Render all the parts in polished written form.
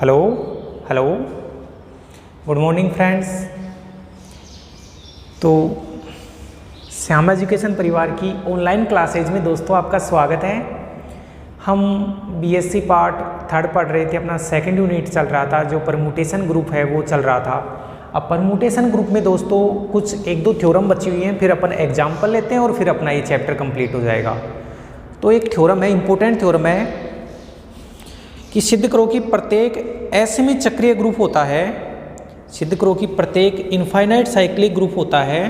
Hello hello good morning friends. तो Shyam education परिवार की ऑनलाइन क्लासेज में दोस्तों आपका स्वागत है। हम बीएससी पार्ट 3 पढ़ रहे थे, अपना सेकंड यूनिट चल रहा था, जो परमुटेशन ग्रुप है वो चल रहा था। अब परमुटेशन ग्रुप में दोस्तों कुछ एक दो थ्योरम बची हुई हैं, फिर अपन एग्जाम्पल लेते हैं और फिर अपना ये चैप्टर कंप्लीट हो जाएगा। तो एक थ्योरम है, इंपॉर्टेंट थ्योरम है कि सिद्ध करो कि प्रत्येक असीमित चक्रीय ग्रुप होता है, सिद्ध करो कि प्रत्येक इनफाइनाइट साइक्लिक ग्रुप होता है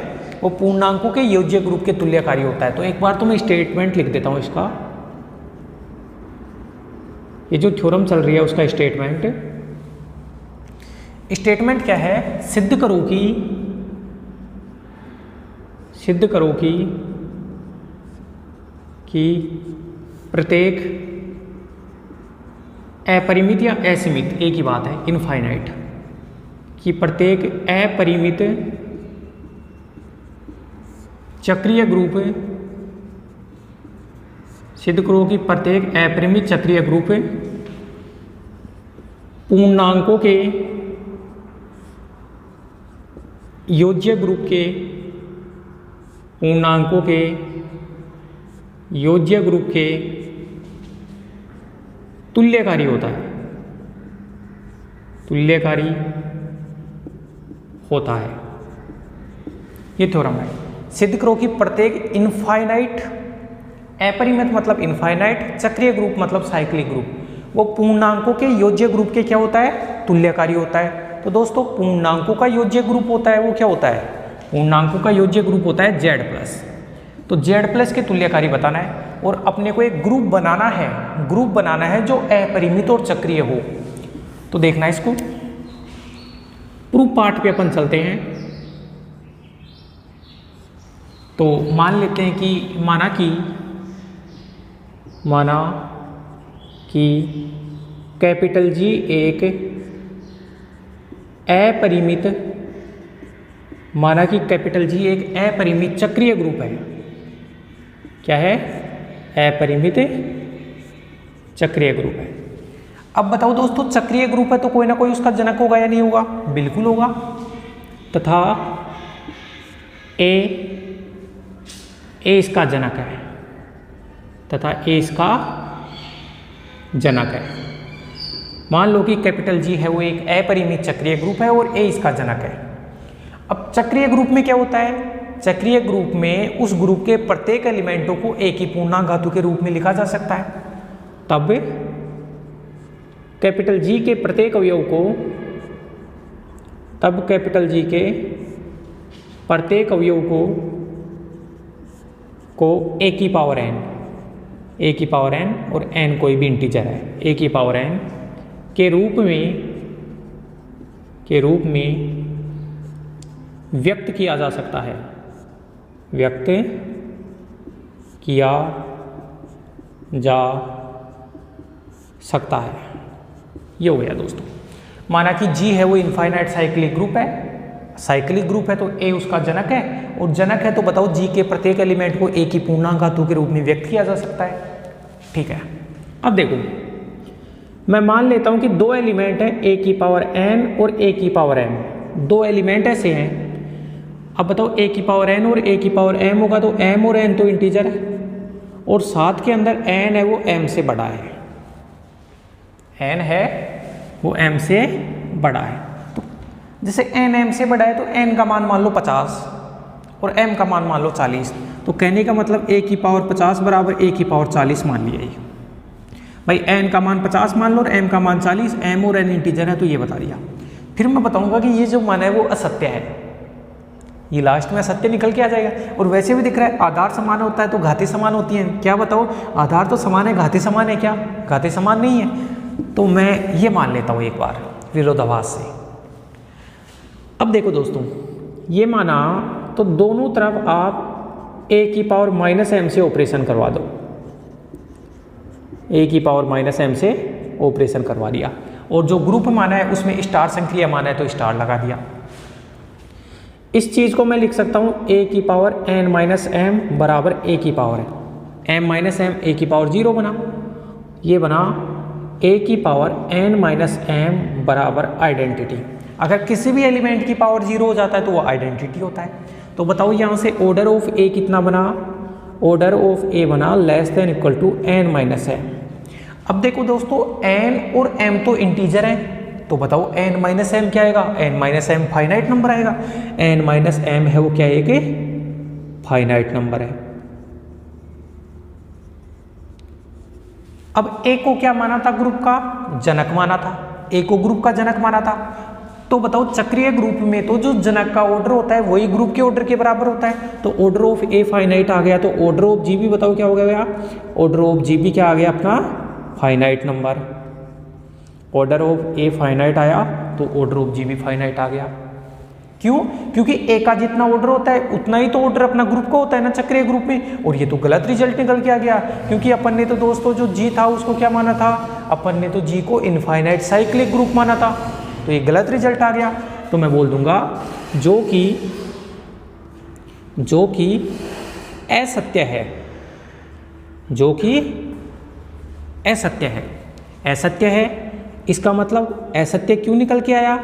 वो पूर्णांकों के योज्य ग्रुप के तुल्यकारी होता है। तो एक बार तो मैं स्टेटमेंट लिख देता हूँ इसका, ये जो थ्योरम चल रही है उसका स्टेटमेंट क्या है? सिद्ध करो कि प्रत्येक अपरिमित या असीमित, एक ही बात है, इनफाइनाइट, कि प्रत्येक अपरिमित चक्रीय ग्रुप, सिद्ध करो कि प्रत्येक अपरिमित चक्रीय ग्रुप पूर्णांकों के योज्य ग्रुप के तुल्यकारी होता है, ये थ्योरम है। सिद्ध करो कि प्रत्येक इनफाइनाइट, अपरिमित मतलब इनफाइनाइट, चक्रीय ग्रुप मतलब साइक्लिक ग्रुप, वो पूर्णांकों के योज्य ग्रुप के क्या होता है? तुल्यकारी होता है। तो दोस्तों पूर्णांकों का योज्य ग्रुप होता है वो क्या होता है? पूर्णांकों का योज्य ग्रुप होता है Z+। तो Z+ के तुल्यकारी बताना है और अपने को एक ग्रुप बनाना है जो अपरिमित और चक्रीय हो। तो देखना इसको, प्रूफ पार्ट पे अपन चलते हैं। तो मान लेते हैं कि माना कि कैपिटल G एक अपरिमित चक्रीय ग्रुप है। क्या है? अपरिमित चक्रीय ग्रुप है। अब बताओ दोस्तों, चक्रीय ग्रुप है तो कोई ना कोई उसका जनक होगा या नहीं होगा? बिल्कुल होगा। तथा ए इसका जनक है, मान लो कि कैपिटल G है वो एक अपरिमित चक्रीय ग्रुप है और ए इसका जनक है। अब चक्रीय ग्रुप में क्या होता है? चक्रीय ग्रुप में उस ग्रुप के प्रत्येक एलिमेंटों को एक ही पूर्णांक धातु के रूप में लिखा जा सकता है। तब कैपिटल G के प्रत्येक अवयव को a की पावर n और n कोई भी इंटीजर है, a की पावर n के रूप में व्यक्त किया जा सकता है, ये हो गया दोस्तों। माना कि G है वो इनफाइनाइट साइक्लिक ग्रुप है, तो A उसका जनक है, और जनक है तो बताओ G के प्रत्येक एलिमेंट को एक ही पूर्णांक धातु के रूप में व्यक्त किया जा सकता है। ठीक है, अब देखो मैं मान लेता हूं कि दो एलिमेंट है a की पावर n और a की पावर m, दो एलिमेंट ऐसे हैं। अब बताओ a की पावर n और a की पावर m होगा तो m और n तो इंटीजर है, और साथ के अंदर n है वो m से बड़ा है, तो जैसे n m से बड़ा है तो n का मान मान लो 50 और m का मान मान लो 40। तो कहने का मतलब a की पावर 50 बराबर a की पावर 40 मान लिया। ये भाई n का मान 50 मान लो और m का मान 40, m और n इंटीजर है तो ये बता दिया। फिर मैं बताऊंगा कि ये जो मान है वो असत्य है, ये लास्ट में असत्य निकल के आ जाएगा। और वैसे भी दिख रहा है आधार समान होता है तो घातें समान होती हैं। क्या बताओ, आधार तो समान है, घातें समान है क्या? घातें समान नहीं है। तो मैं ये मान लेता हूँ एक बार विरोधाभास से। अब देखो दोस्तों, ये माना तो दोनों तरफ आप a की पावर -m से ऑपरेशन करवा दो, a की पावर -m से ऑपरेशन करवा दिया, और जो ग्रुप माना है उसमें स्टार संक्रिया माना है तो स्टार लगा दिया। इस चीज़ को मैं लिख सकता हूँ a की पावर n-m बराबर a की पावर m-m a की पावर 0 बना, ये बना ए की पावर n माइनस एम बराबर आइडेंटिटी। अगर किसी भी एलिमेंट की पावर 0 हो जाता है तो वो आइडेंटिटी होता है। तो बताओ यहाँ से ऑर्डर ऑफ ए कितना बना, ऑर्डर ऑफ ए बना less than equal to n minus m. अब देखो दोस्तों n और m तो इंटीजर हैं, तो बताओ n माइनस एम क्या आएगा, n minus m finite number आएगा। n माइनस एम है वो क्या है कि फाइनाइट नंबर है। अब ए को क्या माना था, ग्रुप का जनक माना था, ए को ग्रुप का जनक माना था। तो बताओ चक्रीय ग्रुप में तो जो जनक का ऑर्डर होता है वही ग्रुप के ऑर्डर के बराबर होता है। तो ऑर्डर ऑफ ए फाइनाइट आ गया, तो ऑर्डर ऑफ जी भी बताओ क्या हो गया, ऑर्डर ऑफ जी भी क्या आ गया अपना finite number. Order of a finite आया तो ऑर्डर ऑफ जी भी फाइनाइट आ गया। क्यों? क्योंकि ए का जितना ऑर्डर होता है उतना ही तो ऑर्डर अपना ग्रुप का होता है ना चक्रीय ग्रुप में। और ये तो गलत रिजल्ट निकल के आ गया, क्योंकि अपन ने तो दोस्तों जो जी था उसको क्या माना था, अपन ने तो जी को इनफाइनाइट साइक्लिक ग्रुप माना था, तो ये गलत रिजल्ट आ गया। तो मैं बोल दूंगा जो कि असत्य है, जो कि असत्य है। असत्य है इसका मतलब असत्य क्यों निकल के आया,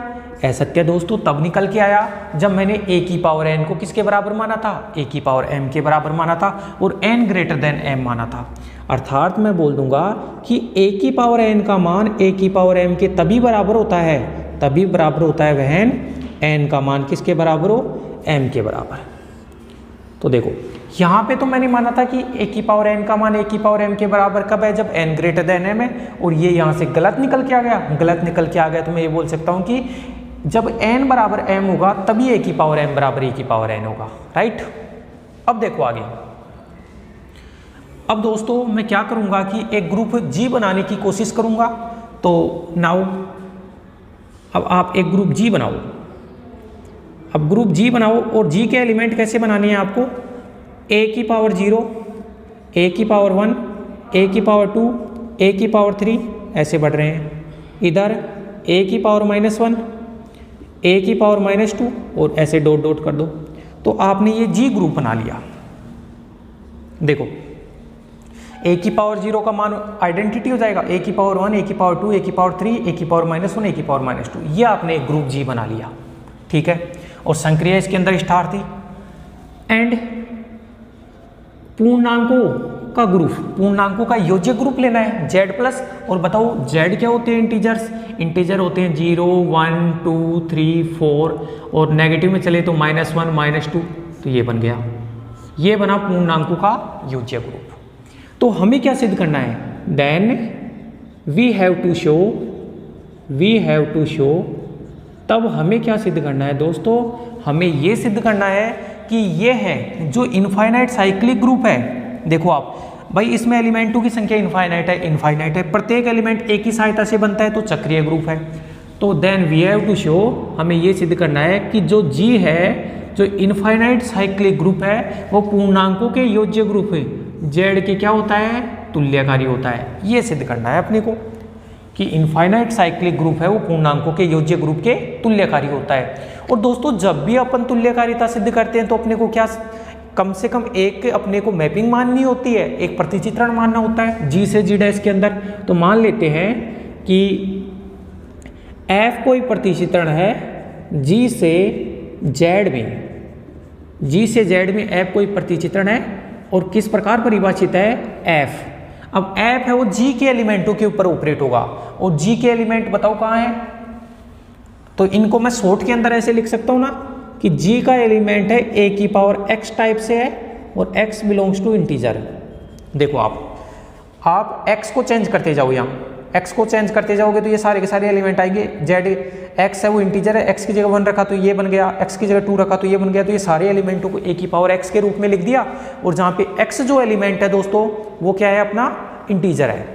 असत्य दोस्तों तब निकल के आया जब मैंने a की पावर n को किसके बराबर माना था, a की पावर m के बराबर माना था और n ग्रेटर देन m माना था। अर्थात मैं बोल दूंगा कि a की पावर n का मान a की पावर m के तभी बराबर होता है, तभी बराबर होता है वहन n का मान किसके बराबर हो, m के बराबर। तो देखो यहाँ पे तो मैंने माना था कि a की पावर n का मान a की पावर m के बराबर कब है, जब n ग्रेटर देन m है, और ये यहाँ से गलत निकल के आ गया, गलत निकल के आ गया। तो मैं ये बोल सकता हूँ कि जब n बराबर m होगा तभी a की पावर m बराबर a की पावर n होगा, राइट। अब देखो आगे, अब दोस्तों मैं क्या करूँगा कि एक ग्रुप G बनाने की कोशिश करूँगा। तो नाउ अब आप एक ग्रुप G बनाओ, अब ग्रुप G बनाओ और G के एलिमेंट कैसे बनाने हैं आपको, a की पावर 0, a की पावर 1, a की पावर 2, a की पावर 3 ऐसे बढ़ रहे हैं। इधर a की पावर -1, a की पावर -2 और ऐसे डॉट डॉट कर दो। तो आपने ये G ग्रुप बना लिया। देखो a की पावर 0 का मान आइडेंटिटी हो जाएगा, a की पावर 1, a की पावर 2, a की पावर 3, a की पावर -1, a की पावर -2, ये आपने एक ग्रुप G बना लिया, ठीक है। और संक्रिया इसके अंदर स्टार थी। एंड पूर्णांकों का ग्रुप, पूर्णांकों का योज्य ग्रुप लेना है z प्लस, और बताओ z क्या होते हैं, इंटीजर्स, इंटीजर होते हैं 0, 1, 2, 3, 4, और नेगेटिव में चले तो -1, -2, तो ये बन गया, ये बना पूर्णांकों का योज्य ग्रुप। तो हमें क्या सिद्ध करना है, then we have to show, तब हमें क्या सिद्ध करना है दोस्तों, हमें ये सिद्ध करना है कि ये है जो इनफाइनाइट साइक्लिक ग्रुप है। देखो आप भाई इसमें एलिमेंटों की संख्या इनफाइनाइट है, प्रत्येक एलिमेंट एक ही सहायता से बनता है, तो चक्रीय ग्रुप है। तो then we have to show, हमें ये सिद्ध करना है कि जो G है, जो इनफाइनाइट साइक्लिक ग्रुप है, वो पूर्णांकों के योज्य ग्रुप है, Z के क्या होता है, तुल्यकारी होता है। ये सिद्ध करना है अपने को कि इनफाइनाइट साइक्लिक ग्रुप है वो पूर्णांकों के योज्य ग्रुप के तुल्यकारी होता है। और दोस्तों जब भी अपन तुल्यकारिता सिद्ध करते हैं तो अपने को क्या, कम से कम एक अपने को मैपिंग माननी होती है, एक प्रतिचित्रण मानना होता है G से G' के अंदर। तो मान लेते हैं कि F कोई प्रतिचित्रण है G से Z में, F कोई प्रतिचित्रण है और किस प्रकार परिभाषित है, F। अब F है वो G के एलिमेंटों के ऊपर ऑपरेट होगा, और G के एलिमेंट बताओ कहाँ है, तो इनको मैं शॉर्ट के अंदर ऐसे लिख सकता हूँ ना कि G का एलिमेंट है a की पावर x टाइप से है और x बिलोंग्स टू इंटीजर। देखो आप x को चेंज करते जाओ, यहाँ x को चेंज करते जाओगे तो ये सारे के सारे एलिमेंट आएंगे। z x है वो इंटीजर है, x की जगह 1 रखा तो ये बन गया, x की जगह 2 रखा तो ये बन गया। तो ये सारे एलिमेंटों को a की पावर x के रूप में लिख दिया, और जहाँ पे x जो एलिमेंट है दोस्तों वो क्या है, अपना इंटीजर है।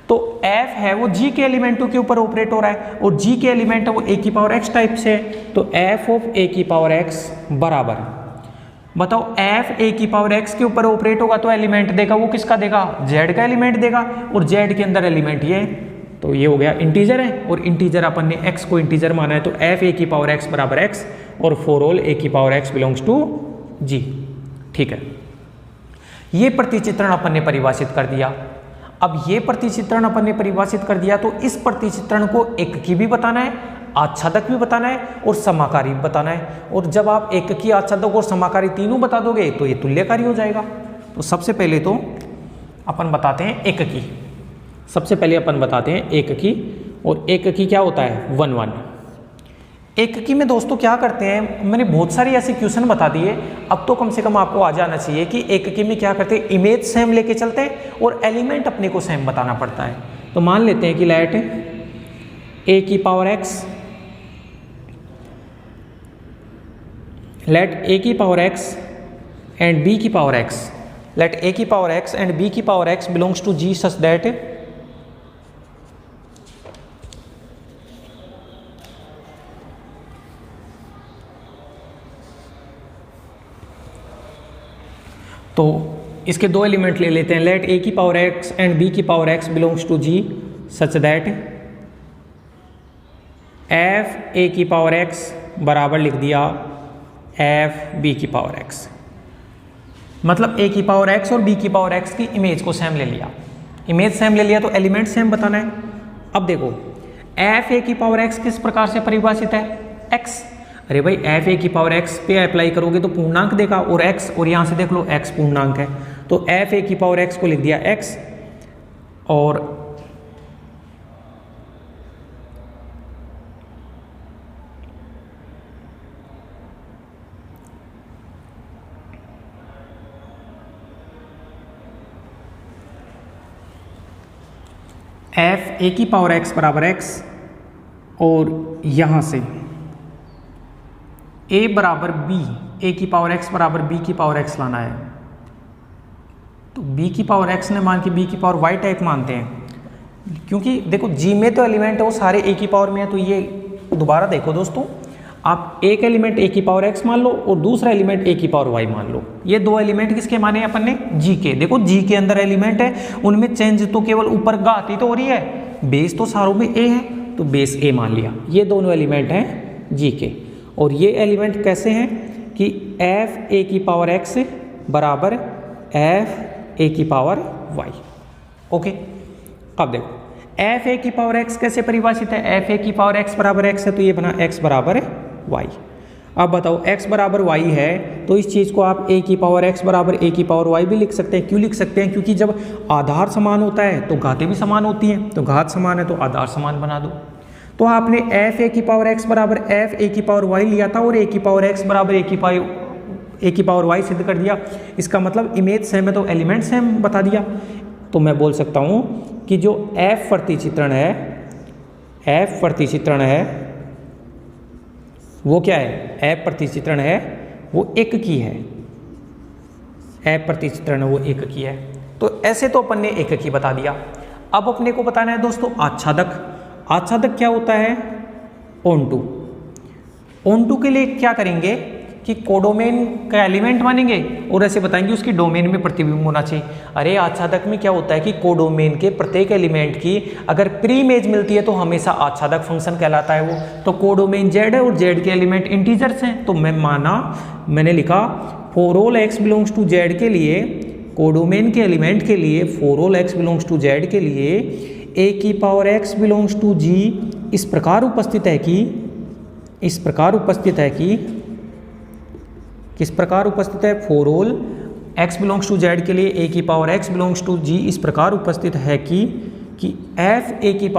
तो f है वो G के एलिमेंटों के ऊपर ऑपरेट हो रहा है, और G के एलिमेंट है वो a की पावर x टाइप से है। तो f ऑफ a की पावर x बराबर, बताओ f a की पावर x के ऊपर ऑपरेट होगा तो एलिमेंट देगा वो किसका देगा, z का एलिमेंट देगा, और z के अंदर एलिमेंट ये, तो ये हो गया इंटीजर है, और इंटीजर अपन ने x को इंटीजर माना है, तो f a की पावर x बराबर x, और फॉर ऑल a की power x belongs to G। ठीक है, ये प्रतिचित्रण अपन ने परिभाषित कर दिया। अब ये प्रतिचित्रण अपन ने परिभाषित कर दिया, तो इस प्रतिचित्रण को एककी भी बताना है, आच्छादक भी बताना है और समाकारी भी बताना है। और जब आप एककी, आच्छादक और समाकारी तीनों बता दोगे तो ये तुल्यकारी हो जाएगा। तो सबसे पहले तो अपन बताते हैं एककी। सबसे पहले अपन बताते हैं एककी, और एककी क्या होता है 1 1। एककी में दोस्तों क्या करते हैं, मैंने बहुत सारे ऐसे क्वेश्चन बता दिए, अब तो कम से कम आपको आ जाना चाहिए कि एककी में क्या करते हैं, इमेज सेम लेके चलते हैं और एलिमेंट अपने को सेम बताना पड़ता है। तो मान लेते हैं कि लेट ए की पावर एक्स, लेट ए की पावर एक्स एंड बी की पावर एक्स, लेट ए की पावर एक्स एंड बी की power x belongs to G such that तो इसके दो एलिमेंट ले लेते हैं, लेट ए की पावर एक्स एंड बी की power x belongs to G such that f a की पावर एक्स बराबर लिख दिया एफ बी की पावर एक्स। मतलब ए की पावर एक्स और बी की पावर एक्स की इमेज को सेम ले लिया, इमेज सेम ले लिया तो एलिमेंट सेम बताना है। अब देखो एफ ए की पावर एक्स किस प्रकार से परिभाषित है, एक्स। अरे भाई एफ ए की पावर एक्स पे अप्लाई करोगे तो पूर्णांक देगा, और एक्स, और यहाँ से देख लो एक्स पूर्णांक है, तो एफ ए की पावर एक्स को लिख दिया एक्स, और एफ ए की पावर एक्स बराबर एक्स, और यहाँ से ए बराबर बी, ए की पावर एक्स बराबर बी की पावर एक्स लाना है। तो बी की पावर एक्स ने मान के बी की पावर वाई टाइप मानते हैं, क्योंकि देखो जी में तो एलिमेंट है वो सारे ए की पावर में है। तो ये दोबारा देखो दोस्तों, आप एक एलिमेंट ए की पावर एक्स मान लो और दूसरा एलिमेंट ए की पावर वाई मान लो। ये दो एलिमेंट किसके माने हैं अपन ने, जी के। देखो जी के अंदर एलिमेंट है, उनमें चेंज तो केवल ऊपर घात ही तो हो रही है, बेस तो सारों में ए है, तो बेस ए मान लिया। ये दोनों एलिमेंट हैं जी के, और ये एलिमेंट कैसे हैं कि एफ ए की पावर एक्स बराबर एफ ए की पावर वाई। ओके, अब देखो एफ ए की पावर एक्स कैसे परिभाषित है, एफ ए की पावर एक्स बराबर एक्स है, तो ये बना एक्स बराबर वाई। अब बताओ x बराबर वाई है तो इस चीज़ को आप a की पावर x बराबर a की पावर y भी लिख सकते हैं। क्यों लिख सकते हैं, क्योंकि जब आधार समान होता है तो घातें भी समान होती हैं, तो घात समान है तो आधार समान बना दो। तो आपने एफ ए की पावर x बराबर एफ ए की पावर y लिया था और a की पावर x बराबर a की पावर y सिद्ध कर दिया। इसका मतलब इमेज सेम है तो एलिमेंट सेम बता दिया। तो मैं बोल सकता हूँ कि जो f प्रतिचित्रण है वो क्या है, f प्रतिचित्रण है वो एक की है, f प्रतिचित्रण है वो एक की है। तो ऐसे तो अपन ने एक की बता दिया। अब अपने को बताना है दोस्तों आच्छादक। आच्छादक क्या होता है, ऑनटू। ऑनटू के लिए क्या करेंगे कि कोडोमेन का एलिमेंट मानेंगे और ऐसे बताएंगे उसकी डोमेन में प्रतिबिंब होना चाहिए। अरे आच्छादक में क्या होता है कि कोडोमेन के प्रत्येक एलिमेंट की अगर प्री इमेज मिलती है तो हमेशा आच्छादक फंक्शन कहलाता है वो। तो कोडोमेन जेड है और जेड के एलिमेंट इंटीजर्स हैं, तो मैंने लिखा for all x belongs to z के लिए, कोडोमेन के एलिमेंट के लिए for all x belongs to z के लिए ए की power x belongs to G इस प्रकार उपस्थित है कि किस प्रकार उपस्थित है, for all x belongs to z के लिए ए की power x belongs to G इस प्रकार उपस्थित है कि एफ ए की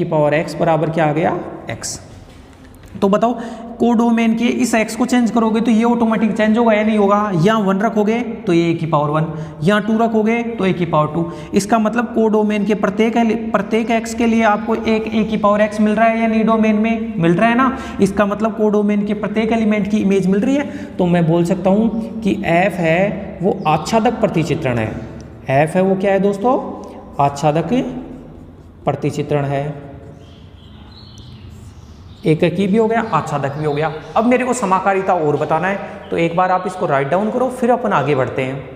पावर एक्स बराबर क्या आ गया, एक्स। तो बताओ कोडोमेन के इस x को चेंज करोगे तो ये ऑटोमेटिक चेंज होगा या नहीं होगा। यहाँ 1 रखोगे तो ये a की पावर 1, यहाँ 2 रखोगे तो a की पावर 2। इसका मतलब कोडोमेन के प्रत्येक x के लिए आपको एक a की पावर x मिल रहा है या नहीं, डोमेन में मिल रहा है ना। इसका मतलब कोडोमेन के प्रत्येक एलिमेंट की इमेज मिल रही है। तो मैं बोल सकता हूँ कि f है वो आच्छादक प्रतिचित्रण है। f है वो क्या है दोस्तों, आच्छादक प्रतिचित्रण है। एककी भी हो गया, आच्छादक भी हो गया। अब मेरे को समाकारिता और बताना है, तो एक बार आप इसको राइट डाउन करो फिर अपन आगे बढ़ते हैं।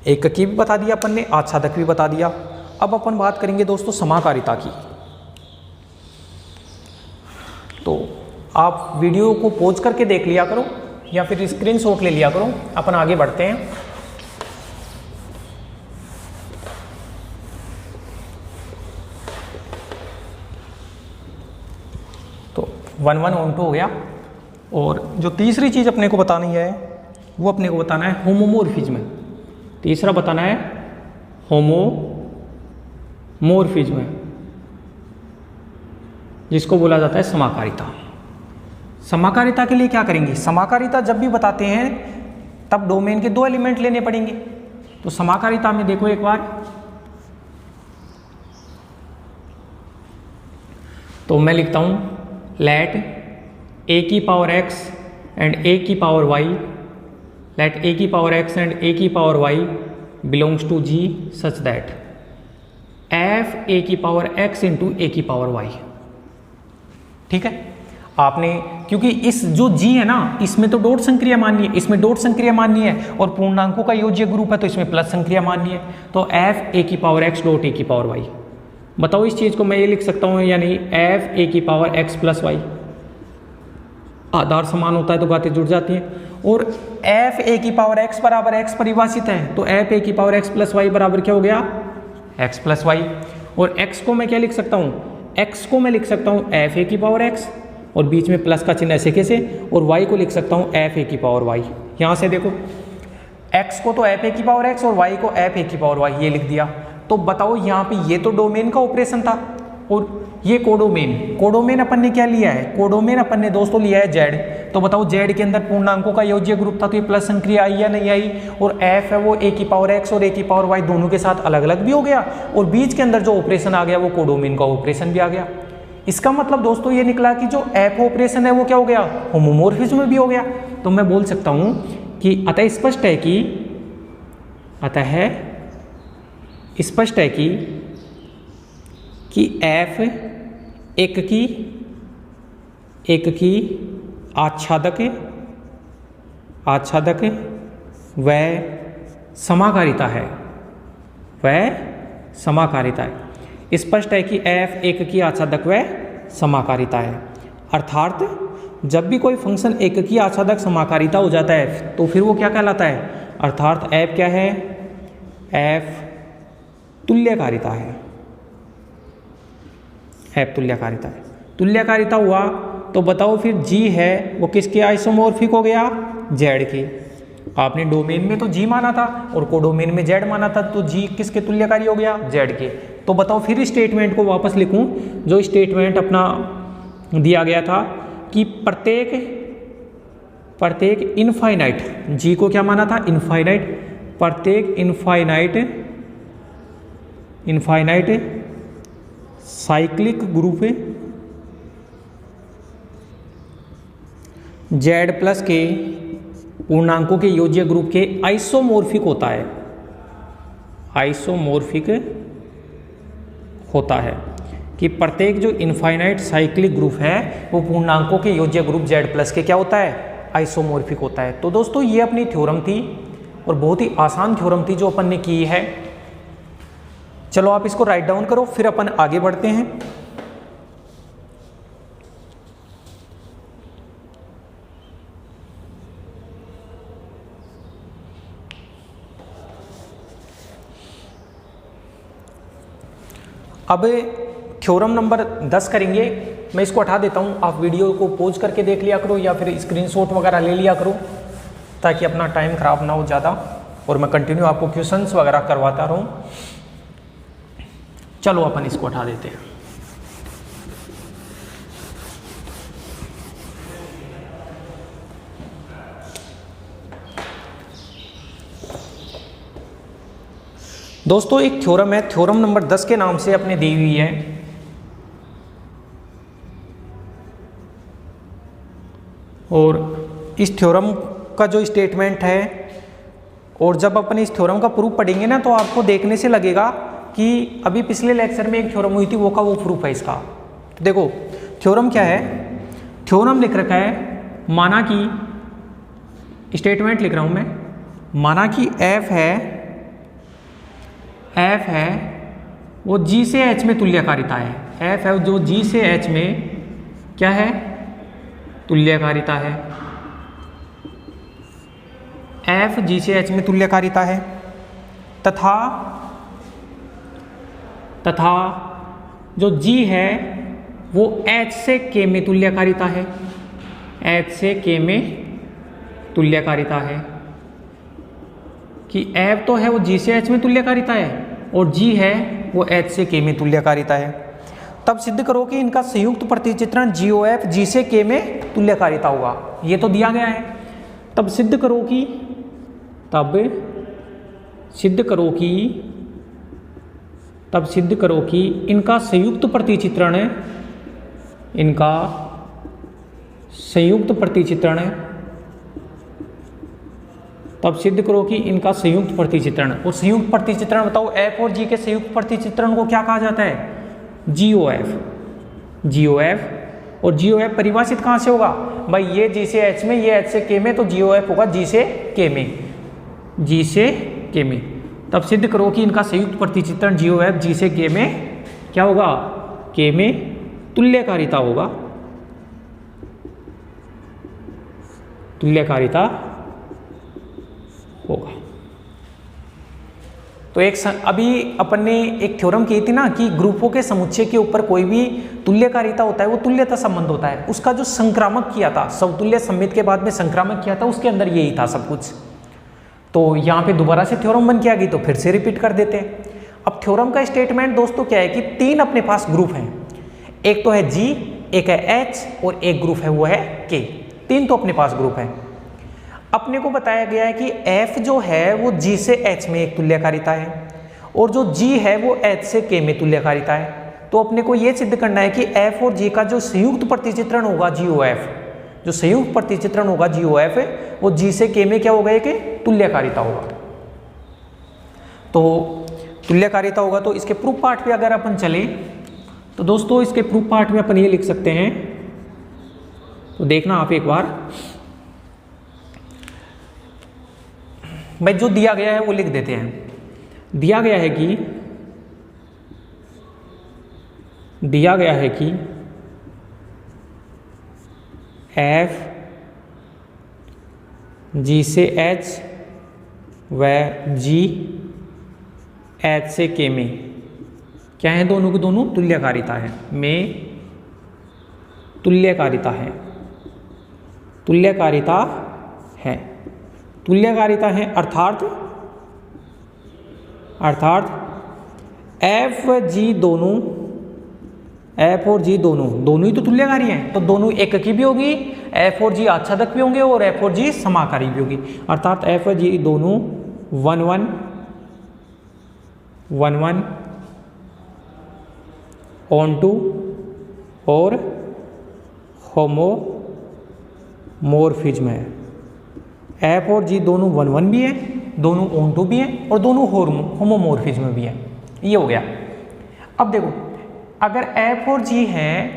एककी भी बता दिया अपन ने, आच्छादक भी बता दिया। अब अपन बात करेंगे दोस्तों समाकारिता की। तो आप वीडियो को पॉज करके देख लिया करो या फिर स्क्रीनशॉट ले लिया करो। अपन आगे बढ़ते हैं। 1 1 ऑन 2 हो गया। और जो तीसरी चीज़ अपने को बतानी है वो अपने को बताना है होमोमोर्फिज्म। तीसरा बताना है होमोमोर्फिज्म, जिसको बोला जाता है समाकारिता। समाकारिता के लिए क्या करेंगे, समाकारिता जब भी बताते हैं तब डोमेन के 2 एलिमेंट लेने पड़ेंगे। तो समाकारिता में देखो एक बार, तो मैं लिखता हूं लेट a की पावर x एंड a की पावर y, लेट a की पावर x एंड a की power y belongs to G such that f a की पावर x इंटू a की पावर y। ठीक है, आपने क्योंकि इस जो G है ना, इसमें तो डॉट संक्रिया माननी है, इसमें डॉट संक्रिया माननी है, और पूर्णांकों का योज्य ग्रुप है तो इसमें प्लस संक्रिया माननी है। तो f a की पावर x डॉट a की पावर y। बताओ इस चीज़ को मैं ये लिख सकता हूँ या नहीं, f a की पावर x प्लस y। आधार समान होता है तो बातें जुड़ जाती हैं। और f a की पावर x बराबर x परिभाषित है, तो f a की पावर x प्लस y बराबर क्या हो गया, x प्लस y। और x को मैं क्या लिख सकता हूँ, x को मैं लिख सकता हूँ f a की पावर x, और बीच में प्लस का चिन्ह ऐसे कैसे, और y को लिख सकता हूँ f a की पावर y। यहाँ से देखो x को तो f a की पावर x और y को f a की पावर y, ये लिख दिया। तो बताओ यहाँ पे ये तो डोमेन का ऑपरेशन था, और ये कोडोमेन अपन ने क्या लिया है, कोडोमेन अपन ने दोस्तों लिया है z। तो बताओ z के अंदर पूर्णांकों का योज्य ग्रुप था, तो ये प्लस संक्रिया आई या नहीं आई, और f है वो a की पावर x और a की पावर y दोनों के साथ अलग अलग भी हो गया, और बीच के अंदर जो ऑपरेशन आ गया वो कोडोमेन का ऑपरेशन भी आ गया। इसका मतलब दोस्तों ये निकला कि जो f ऑपरेशन है वो क्या हो गया, होमोमोर्फिज्म भी हो गया। तो मैं बोल सकता हूं कि अतः स्पष्ट है कि f एक की आच्छादक व समाकारिता है, स्पष्ट है कि f एक की आच्छादक व समाकारिता है। अर्थात जब भी कोई फंक्शन एक की आच्छादक समाकारिता हो जाता है तो फिर वो क्या कहलाता है, अर्थात f क्या है, f तुल्यकारिता है, f तुल्यकारिता है। तुल्यकारिता हुआ तो बताओ फिर G है वो किसके आइसोमॉर्फिक हो गया, Z के। आपने डोमेन में तो G माना था और कोडोमेन में Z माना था, तो G किसके तुल्यकारी हो गया, Z के। तो बताओ फिर स्टेटमेंट को वापस लिखूं, जो स्टेटमेंट अपना दिया गया था कि प्रत्येक इनफाइनाइट, G को क्या माना था, इनफाइनाइट, प्रत्येक infinite cyclic group Z plus के पूर्णांकों के योज्य ग्रुप के आइसोमॉर्फिक होता है कि प्रत्येक जो इनफाइनाइट साइक्लिक ग्रुप है वो पूर्णांकों के योज्य ग्रुप Z प्लस के क्या होता है, आइसोमॉर्फिक होता है। तो दोस्तों ये अपनी थ्योरम थी और बहुत ही आसान थ्योरम थी जो अपन ने की है। चलो आप इसको राइट डाउन करो, फिर अपन आगे बढ़ते हैं। अब थ्योरम नंबर 10 करेंगे। मैं इसको हटा देता हूँ, आप वीडियो को पॉज करके देख लिया करो या फिर स्क्रीनशॉट वगैरह ले लिया करो ताकि अपना टाइम खराब ना हो ज़्यादा, और मैं कंटिन्यू आपको क्वेश्चंस वगैरह करवाता रहूँ। चलो अपन इसको हटा देते हैं। दोस्तों एक थ्योरम है, थ्योरम नंबर 10 के नाम से अपने दी हुई है। और इस थ्योरम का जो स्टेटमेंट है, और जब अपन इस थ्योरम का प्रूफ पढ़ेंगे ना तो आपको देखने से लगेगा कि अभी पिछले लेक्चर में एक थ्योरम हुई थी वो का वो प्रूफ है इसका। तो देखो थ्योरम क्या है, थ्योरम लिख रखा है, माना कि स्टेटमेंट लिख रहा हूं मैं, माना कि f है वो G से H में तुल्यकारिता है। f है जो G से H में क्या है, तुल्यकारिता है। f G से H में तुल्यकारिता है तथा जो G है वो H से K में तुल्यकारिता है, H से K में तुल्यकारिता है कि F तो है वो G से H में तुल्यकारिता है और G है वो H से K में तुल्यकारिता है। तब सिद्ध करो कि इनका संयुक्त प्रतिचित्रण GOF G से K में तुल्यकारिता होगा। ये तो दिया गया है। तब सिद्ध करो कि इनका संयुक्त प्रतिचित्रण है, इनका संयुक्त प्रतिचित्रण है। तब सिद्ध करो कि इनका संयुक्त प्रतिचित्रण, और संयुक्त प्रतिचित्रण बताओ F और G के संयुक्त प्रतिचित्रण को क्या कहा जाता है? GOF। और GOF परिभाषित कहाँ से होगा भाई? ये G से H में, ये H से K में, तो GOF होगा G से K में। तब सिद्ध करो कि इनका संयुक्त प्रतिचित्रण GOF G से K में क्या होगा? K में तुल्यकारिता होगा, तो अभी अपन ने एक थ्योरम की थी ना कि ग्रुपों के समुच्चय के ऊपर कोई भी तुल्यकारिता होता है वो तुल्यता संबंध होता है। उसका जो संक्रामक किया था, समतुल्य सममित के बाद में संक्रामक किया था, उसके अंदर यही था सब कुछ। तो यहाँ पे दोबारा से थ्योरम बन के आ गई तो फिर से रिपीट कर देते हैं। अब थ्योरम का स्टेटमेंट दोस्तों क्या है कि 3 अपने पास ग्रुप हैं, एक तो है G, एक है H और एक ग्रुप है वो है K। 3 तो अपने पास ग्रुप है। अपने को बताया गया है कि F जो है वो G से H में एक तुल्यकारिता है और जो G है वो H से K में तुल्यकारिता है। तो अपने को ये सिद्ध करना है कि F और G का जो संयुक्त प्रतिचित्रण होगा GOF, जो संयुक्त प्रतिचित्रण होगा GOF वो G से K में क्या होगा? एक तुल्यकारिता होगा। तो तुल्यकारिता होगा तो इसके प्रूफ पार्ट पे अगर अपन चले तो दोस्तों इसके प्रूफ पार्ट में अपन ये लिख सकते हैं, तो देखना आप एक बार भाई, जो दिया गया है वो लिख देते हैं। दिया गया है कि F G से H व G H से K में क्या है? दोनों की दोनों तुल्यकारिता है, तुल्यकारिता है अर्थात F और G दोनों ही तो तुल्यकारी हैं, तो दोनों एककी भी होगी, F और G आच्छादक भी होंगे और F और G समाकारी भी होगी। अर्थात F और G दोनों 1 onto और होमोमोर्फिज्म है। F और G दोनों 1 भी है, दोनों onto भी है और दोनों होमोमोर्फिज्म भी है। ये हो गया। अब देखो अगर F और G है,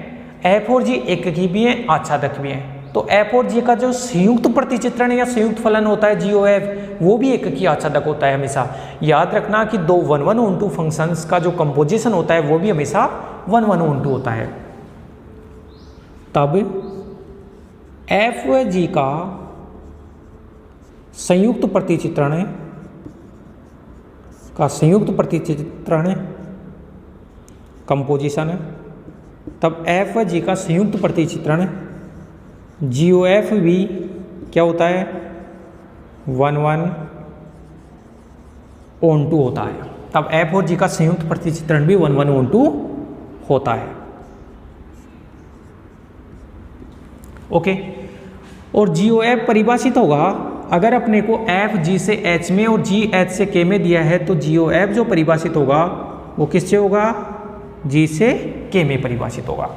F और G एककी भी है, आच्छादक भी है, तो F और G का जो संयुक्त प्रतिचित्रण या संयुक्त फलन होता है GOF वो भी एककी आच्छादक होता है हमेशा। याद रखना कि दो 1 onto फंक्शंस का जो कंपोजिशन होता है वो भी हमेशा 1 onto होता है। तब F व G का संयुक्त प्रतिचित्रण कंपोजिशन है, तब F व G का संयुक्त प्रतिचित्रण GOF भी क्या होता है? 1 onto होता है। तब F और G का संयुक्त प्रतिचित्रण भी 1 onto होता है। ओके, और GOF परिभाषित होगा अगर अपने को F G से H में और G H से K में दिया है तो GOF जो परिभाषित होगा वो किससे होगा? G से K में परिभाषित होगा।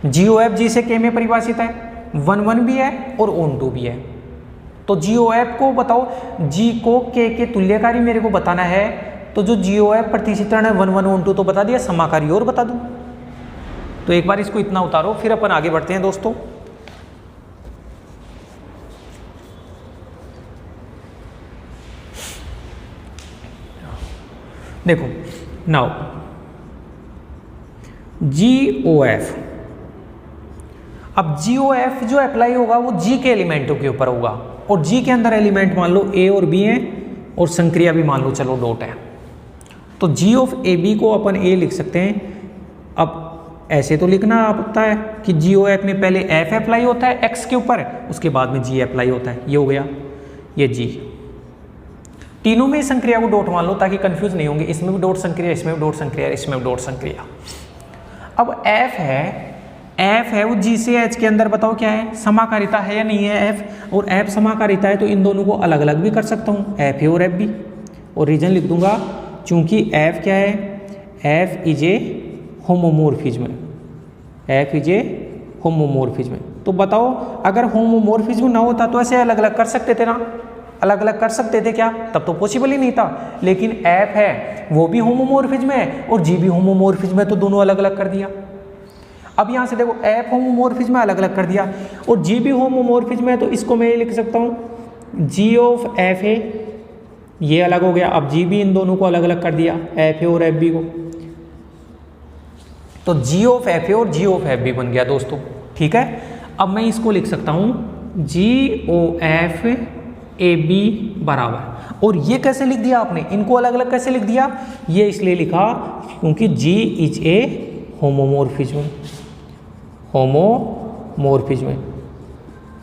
GOF G से K में परिभाषित है, 1 भी है और onto भी है। तो GOF को बताओ, G को K के तुल्यकारी मेरे को बताना है, तो जो GOF प्रतिचित्रण है 1 onto तो बता दिया, समाकारी और बता दूं। तो एक बार इसको इतना उतारो फिर अपन आगे बढ़ते हैं दोस्तों। देखो नाउ GOF, अब GOF जो अप्लाई होगा वो G के एलिमेंटों के ऊपर होगा और G के अंदर एलिमेंट मान लो A और B हैं और संक्रिया भी मान लो चलो डॉट है, तो G ऑफ AB को अपन A लिख सकते हैं। अब ऐसे तो लिखना आपता है कि GOF में पहले F अप्लाई होता है x के ऊपर, उसके बाद में G अप्लाई होता है। ये हो गया ये G। तीनों में संक्रिया को डॉट मान लो ताकि कंफ्यूज नहीं होंगे, इसमें भी डॉट संक्रिया, इसमें भी डॉट संक्रिया, इसमें भी डॉट संक्रिया। अब F है वो G से H के अंदर बताओ क्या है, समाकारिता है या नहीं है F, और F समाकारिता है तो इन दोनों को अलग अलग भी कर सकता हूँ, F है और F भी, और रीजन लिख दूंगा चूंकि F क्या है, F is a homomorphism, F is a homomorphism. तो बताओ अगर होमोमोर्फिज्म ना होता तो ऐसे अलग अलग कर सकते थे ना, अलग अलग कर सकते थे क्या, तब तो पॉसिबल ही नहीं था। लेकिन F है वो भी होमोमोर्फिज्म है और G भी होमोमोर्फिज्म है, तो दोनों अलग अलग कर दिया। अब यहाँ से देखो F होमोमोर्फिज्म अलग अलग कर दिया और G भी होमोमोर्फिज्म है, तो इसको मैं लिख सकता हूँ G ऑफ F है, ये अलग हो गया। अब G भी इन दोनों को अलग अलग कर दिया, F है और F B को, तो G ऑफ F और G ऑफ F भी बन गया दोस्तों। ठीक है, अब मैं इसको लिख सकता हूँ G O F A B बराबर, और ये कैसे लिख दिया आपने, इनको अलग अलग कैसे लिख दिया, ये इसलिए लिखा क्योंकि G is a homomorphism, homomorphism.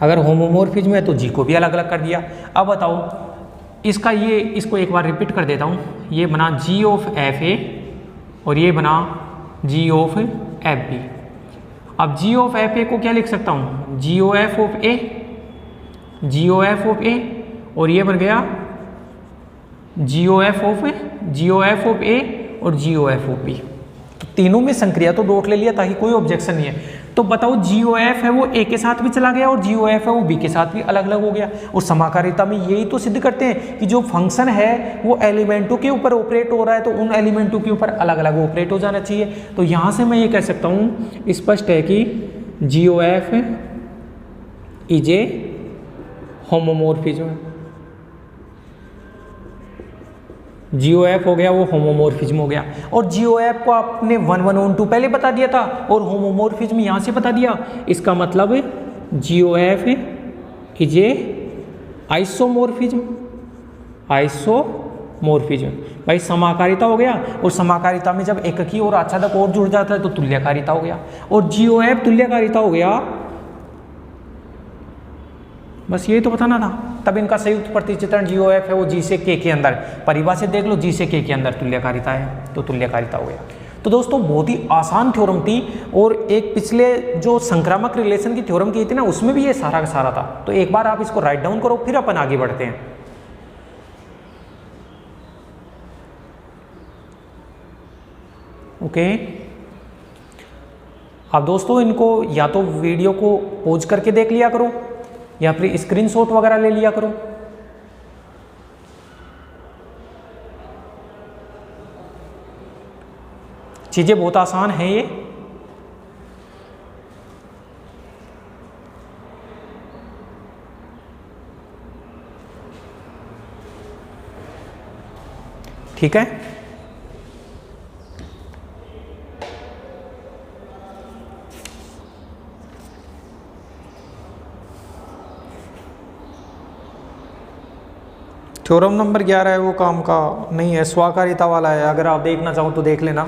अगर होमोमोर्फिज्म है तो G को भी अलग अलग कर दिया। अब बताओ इसका ये, इसको एक बार रिपीट कर देता हूँ, ये बना G ऑफ F A और ये बना G ऑफ F B। अब G ऑफ F A को क्या लिख सकता हूँ, G O F of A, G O F of A, और ये बन गया G O F of A और G O F of B। तो तीनों में संक्रिया तो डॉट ले लिया ताकि कोई ऑब्जेक्शन नहीं है। तो बताओ G O F है वो A के साथ भी चला गया और G O F है वो B के साथ भी अलग अलग हो गया। और समाकारिता में यही तो सिद्ध करते हैं कि जो फंक्शन है वो एलिमेंटों के ऊपर ऑपरेट हो रहा है तो उन एलिमेंटों के ऊपर अलग अलग ऑपरेट हो जाना चाहिए। तो यहाँ से मैं ये कह सकता हूँ स्पष्ट है कि G O F is a homomorphism, GOF हो गया वो होमोमोर्फिज्म हो गया। और GOF को आपने 1 1 on 2 पहले बता दिया था और होमोमोर्फिज्म यहाँ से बता दिया। इसका मतलब GOF is a isomorphism, isomorphism. भाई समाकारिता हो गया, और समाकारिता में जब एककी और आच्छादक और जुड़ जाता है तो तुल्यकारिता हो गया, और GOF तुल्यकारिता हो गया। बस यही तो बताना था। तब इनका संयुक्त प्रतिचित्रण GOF है वो G से K के अंदर, परिभाषित देख लो G से K के अंदर तुल्यकारिता है, तो तुल्यकारिता हो गया। तो दोस्तों बहुत ही आसान थ्योरम थी, और एक पिछले जो संक्रामक रिलेशन की थ्योरम की थी ना उसमें भी ये सारा का सारा था। तो एक बार आप इसको राइट डाउन करो, फिर अपन आगे बढ़ते हैं। ओके, अब दोस्तों इनको या तो वीडियो को पॉज करके देख लिया करो या फिर स्क्रीनशॉट वगैरह ले लिया करो। चीजें बहुत आसान है ये। ठीक है, थ्योरम नंबर 11 है वो काम का नहीं है, स्वाकारिता वाला है। अगर आप देखना चाहो तो देख लेना।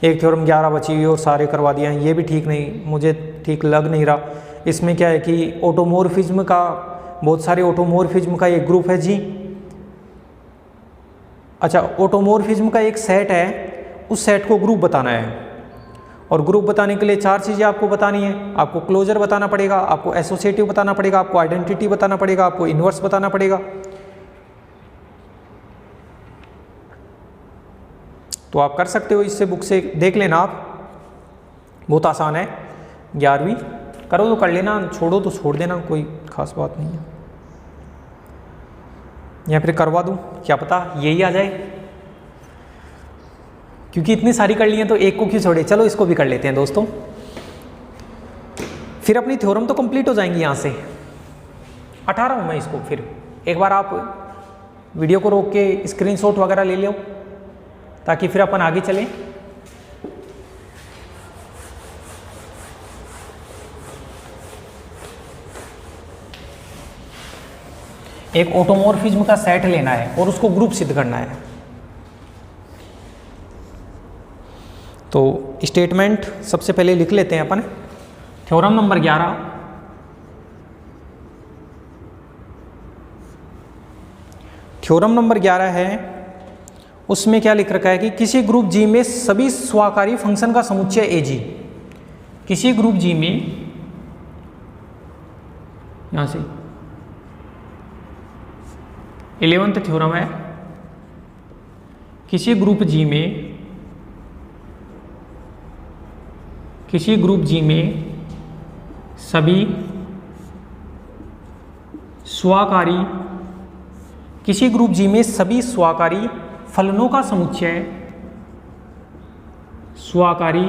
एक थ्योरम 11 बची हुई और सारे करवा दिया है, ये भी ठीक नहीं, मुझे ठीक लग नहीं रहा। इसमें क्या है कि ऑटोमोर्फिज्म का, बहुत सारे ऑटोमोर्फिज्म का एक ग्रुप है जी। अच्छा, ऑटोमोर्फिज्म का एक सेट है, उस सेट को ग्रुप बताना है, और ग्रुप बताने के लिए 4 चीज़ें आपको बतानी है। आपको क्लोजर बताना पड़ेगा, आपको एसोसिएटिव बताना पड़ेगा, आपको आइडेंटिटी बताना पड़ेगा, आपको इन्वर्स बताना पड़ेगा। तो आप कर सकते हो, इससे बुक से देख लेना आप, बहुत आसान है। 11वीं करो तो कर लेना, छोड़ो तो छोड़ देना, कोई खास बात नहीं है। या फिर करवा दूं, क्या पता यही आ जाए, क्योंकि इतनी सारी कर ली हैं तो एक को क्यों छोड़े। चलो इसको भी कर लेते हैं दोस्तों, फिर अपनी थ्योरम तो कंप्लीट हो जाएंगी। यहाँ से 18 हूँ मैं इसको, फिर एक बार आप वीडियो को रोक के स्क्रीनशॉट वगैरह ले लो ताकि फिर अपन आगे चलें। एक ऑटोमॉर्फिज्म का सेट लेना है और उसको ग्रुप सिद्ध करना है। तो स्टेटमेंट सबसे पहले लिख लेते हैं अपन। थ्योरम नंबर 11, थ्योरम नंबर 11 है, उसमें क्या लिख रखा है कि किसी ग्रुप जी में सभी स्वाकारी फंक्शन का समुच्चय ए जी, किसी ग्रुप जी में, यहां से 11th थ्योरम है, किसी ग्रुप जी में, किसी ग्रुप जी में सभी स्वाकारी, किसी ग्रुप जी में सभी स्वाकारी फलनों का समुच्चय, स्वाकारी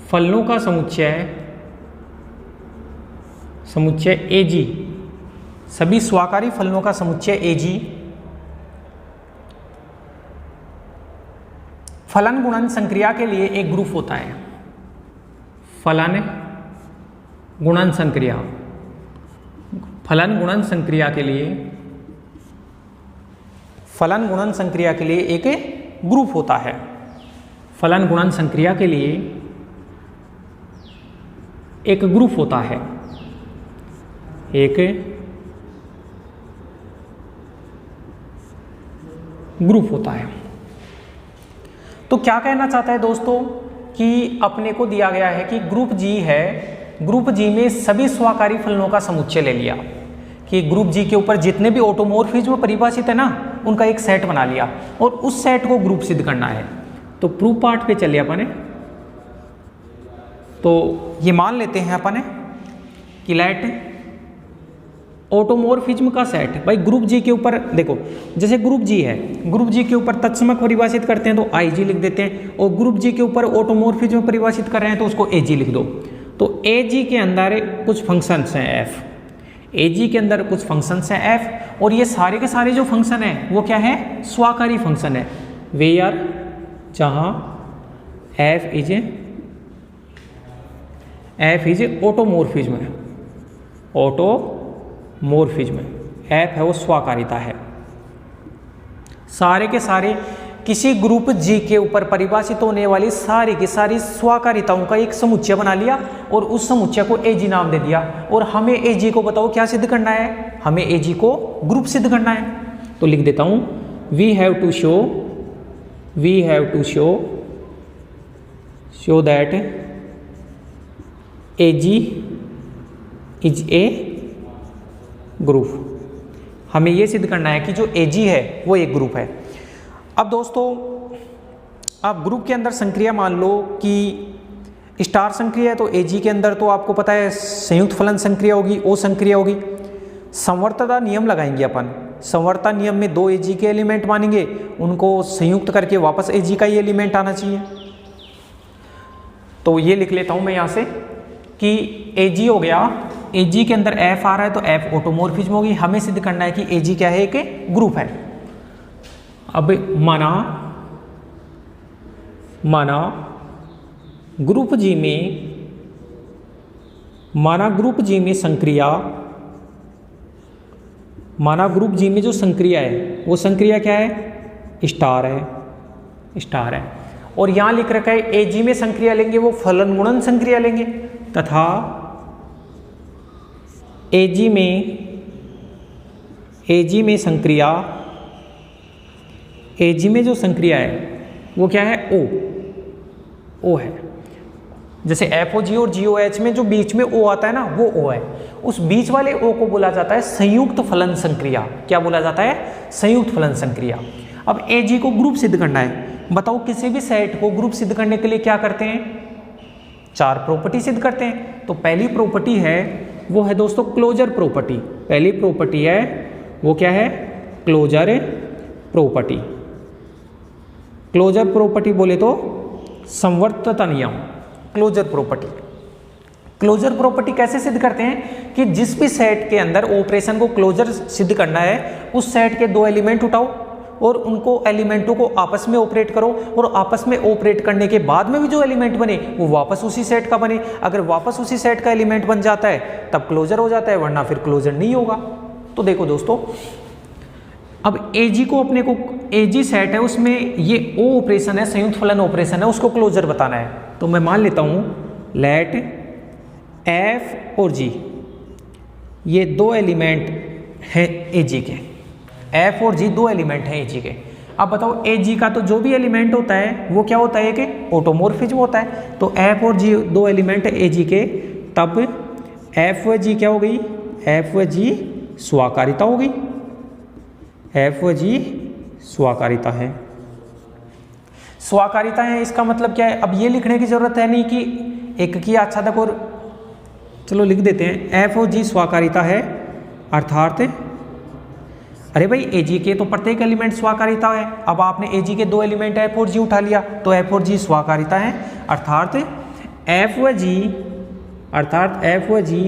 फलनों का समुच्चय, समुच्चय ए जी, सभी स्वाकारी फलनों का समुच्चय ए जी फलन गुणन संक्रिया के लिए एक ग्रुप होता है। फलन गुणन संक्रिया, फलन गुणन संक्रिया के लिए, फलन गुणन संक्रिया के लिए एक ग्रुप होता है। फलन गुणन संक्रिया के लिए एक ग्रुप होता है, एक ग्रुप होता है। तो क्या कहना चाहता है दोस्तों कि अपने को दिया गया है कि ग्रुप जी है, ग्रुप जी में सभी स्वाकारी फलनों का समुच्चय ले लिया, कि ग्रुप जी के ऊपर जितने भी ऑटोमॉर्फिज्म परिभाषित है ना, उनका एक सेट बना लिया और उस सेट को ग्रुप सिद्ध करना है। तो प्रूफ पार्ट पे चलिए अपन। तो ये मान लेते हैं अपन कि लेट ऑटोमॉर्फिज्म का सेट, भाई ग्रुप जी के ऊपर देखो, जैसे ग्रुप जी है, ग्रुप जी के ऊपर तत्समक परिभाषित करते हैं तो आई जी लिख देते हैं, और ग्रुप जी के ऊपर ऑटोमॉर्फिज्म परिभाषित कर रहे हैं तो उसको ए जी लिख दो। तो ए जी के अंदर कुछ फंक्शंस हैं एफ, ए जी के अंदर कुछ फंक्शंस हैं एफ, और ये सारे के सारे जो फंक्शन है वो क्या है, स्वाकारी फंक्शन है। वेयर जहां एफ इज ए ऑटोमॉर्फिज्म है, ऑटोमॉर्फिज्म, एफ है वो स्वाकारिता है। सारे के सारे किसी ग्रुप जी के ऊपर परिभाषित होने वाली सारी की सारी स्वाकारिताओं का एक समुच्चय बना लिया और उस समुच्चय को ए जी नाम दे दिया। और हमें ए जी को बताओ क्या सिद्ध करना है, हमें ए जी को ग्रुप सिद्ध करना है। तो लिख देता हूं, we have to show that a G is a group. हमें यह सिद्ध करना है कि जो ए जी है वो एक ग्रुप है। अब दोस्तों आप ग्रुप के अंदर संक्रिया मान लो कि स्टार संक्रिया है, तो ए जी के अंदर तो आपको पता है संयुक्त फलन संक्रिया होगी, ओ संक्रिया होगी। संवर्तता नियम लगाएंगे अपन, संवर्तता नियम में दो ए जी के एलिमेंट मानेंगे, उनको संयुक्त करके वापस ए जी का ही एलिमेंट आना चाहिए। तो ये लिख लेता हूं मैं यहां से कि ए जी हो गया, ए जी के अंदर एफ आ रहा है तो एफ ऑटोमॉर्फिज्म होगी। हमें सिद्ध करना है कि ए जी क्या है, एक ग्रुप है। अब माना ग्रुप जी में संक्रिया, माना ग्रुप जी में जो संक्रिया है वो संक्रिया क्या है, स्टार है। और यहां लिख रखा है ए जी में संक्रिया लेंगे वो फलन गुणन संक्रिया लेंगे, तथा ए जी में संक्रिया, ए जी में जो संक्रिया है वो क्या है, ओ है। जैसे एफ ओ जी और जी ओ एच में जो बीच में ओ आता है ना, वो ओ है। उस बीच वाले ओ को बोला जाता है संयुक्त फलन संक्रिया। क्या बोला जाता है, संयुक्त फलन संक्रिया। अब ए जी को ग्रुप सिद्ध करना है। बताओ किसी भी सेट को ग्रुप सिद्ध करने के लिए क्या करते हैं, 4 प्रॉपर्टी सिद्ध करते हैं। तो पहली प्रॉपर्टी है वो है दोस्तों क्लोजर प्रॉपर्टी। पहली प्रॉपर्टी है वो क्या है, क्लोजर प्रॉपर्टी। क्लोजर प्रॉपर्टी बोले तो संवर्तता नियम, क्लोजर प्रॉपर्टी। क्लोजर प्रॉपर्टी कैसे सिद्ध करते हैं कि जिस भी सेट के अंदर ऑपरेशन को क्लोजर सिद्ध करना है, उस सेट के 2 एलिमेंट उठाओ और उनको एलिमेंटों को आपस में ऑपरेट करो, और आपस में ऑपरेट करने के बाद में भी जो एलिमेंट बने वो वापस उसी सेट का बने। अगर वापस उसी सेट का एलिमेंट बन जाता है तब क्लोजर हो जाता है, वरना फिर क्लोजर नहीं होगा। तो देखो दोस्तों, अब ए जी को अपने को ए जी सेट है उसमें ये ओ ऑपरेशन है, संयुक्त फलन ऑपरेशन है, उसको क्लोजर बताना है। तो मैं मान लेता हूँ लेट एफ और जी ये दो एलिमेंट हैं ए जी के, एफ और जी दो एलिमेंट हैं ए जी के। अब बताओ ए जी का तो जो भी एलिमेंट होता है वो क्या होता है कि ऑटोमॉर्फिज्म होता है। तो एफ और जी दो एलिमेंट है ए जी के, तब एफ व जी क्या हो गई, एफ व जी स्वाकारिता हो गई, एफ व जी स्वाकारिता है। स्वाकारिता है इसका मतलब क्या है, अब ये लिखने की जरूरत है नहीं कि एक की आच्छादक और, चलो लिख देते हैं एफ और जी स्वाकारिता है, अर्थात अरे भाई ए जी के तो प्रत्येक एलिमेंट स्वाकारिता है। अब आपने ए जी के दो एलिमेंट एफ और जी उठा लिया तो एफ और जी स्वाकारिता है, अर्थात एफ व जी, अर्थात एफ व जी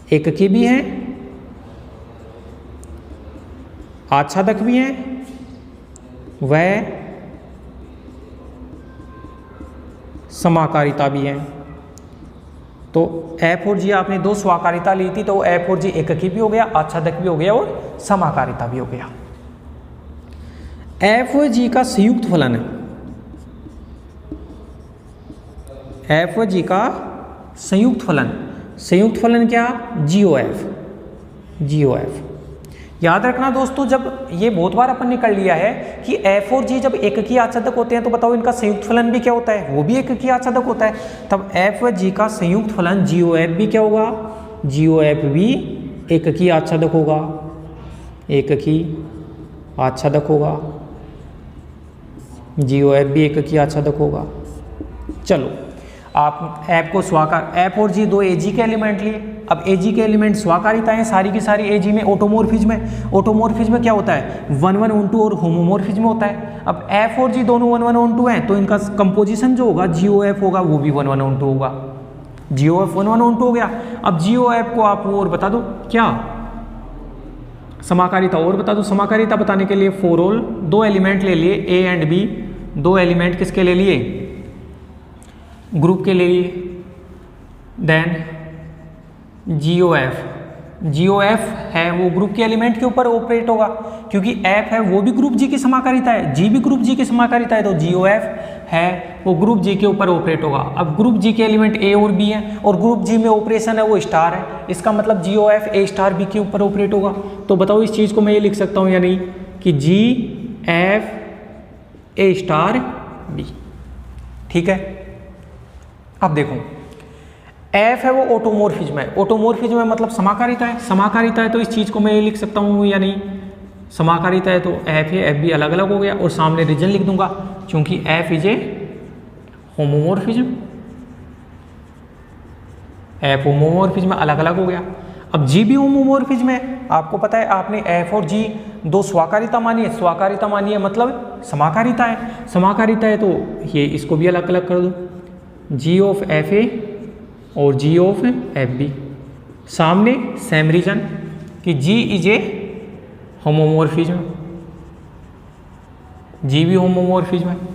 एककी भी है, आच्छादक भी है, वह समाकारिता भी है। तो एफ और जी आपने दो स्वाकारिता ली थी, तो एफ और जी एककी भी हो गया, आच्छादक भी हो गया और समाकारिता भी हो गया। एफ व जी का संयुक्त फलन है, एफ व जी का संयुक्त फलन, संयुक्त फलन क्या, जीओएफ, जीओएफ। याद रखना दोस्तों, जब ये बहुत बार अपन ने कर लिया है कि एफ और जी जब एककी आच्छादक होते हैं तो बताओ इनका संयुक्त फलन भी क्या होता है, वो भी एककी आच्छादक होता है। तब एफ व जी का संयुक्त फलन जीओएफ भी क्या होगा, जीओएफ भी एककी आच्छादक होगा, एककी आच्छादक होगा, जीओएफ भी एककी आच्छादक होगा। चलो आप एफ को स्वाकार, एफ और जी दो ए जी के एलिमेंट लिए। अब ए जी के एलिमेंट स्वाकारिता है, सारी की सारी ए जी में ऑटोमॉर्फिज्म है। ऑटोमॉर्फिज्म क्या होता है, 1-1-1-2 और होमोमॉर्फिज्म होता है। अब एफ और जी दोनों 1-1-1-2 हैं तो इनका कंपोजिशन जो होगा जीओएफ होगा, वो भी 1-1-1-2 होगा, जीओएफ 1-1-1-2 हो गया। अब जीओएफ को आप और बता दो क्या, समाकारिता और बता दो। समाकारिता बताने के लिए फॉर ऑल दो एलिमेंट ले लिए ए एंड बी, दो एलिमेंट किसके ले लिए, ग्रुप के लिए। देन जीओएफ, जीओएफ है वो ग्रुप के एलिमेंट के ऊपर ऑपरेट होगा, क्योंकि एफ है वो भी ग्रुप जी की समाकारिता है, जी भी ग्रुप जी की समाकारिता है, तो जीओएफ है वो ग्रुप जी के ऊपर ऑपरेट होगा। अब ग्रुप जी के एलिमेंट ए और बी हैं और ग्रुप जी में ऑपरेशन है वो स्टार है, इसका मतलब जीओएफ ए स्टार बी के ऊपर ऑपरेट होगा। तो बताओ इस चीज़ को मैं ये लिख सकता हूँ या नहीं कि जी एफ ए स्टार बी, ठीक है। अब देखो एफ है वो ऑटोमॉर्फिज्म है, ऑटोमॉर्फिज्म है मतलब समाकारिता है, समाकारिता है तो इस चीज़ को मैं ये लिख सकता हूँ या नहीं, समाकारिता है तो एफ ए एफ बी अलग अलग हो गया और सामने रीजन लिख दूंगा, क्योंकि F is a homomorphism, F homomorphism अलग अलग हो गया। अब जी भी होमोमॉर्फिज्म है, आपको पता है आपने एफ और जी दो स्वाकारिता मानी है, स्वाकारिता मानी है मतलब समाकारिता है, समाकारिता है तो ये इसको भी अलग अलग कर दो, जी ऑफ एफ ए और जी ऑफ एफ बी, सामने सेम रीजन कि जी इज ए होमोमॉर्फिज्म, जी भी होमोमॉर्फिज्म है।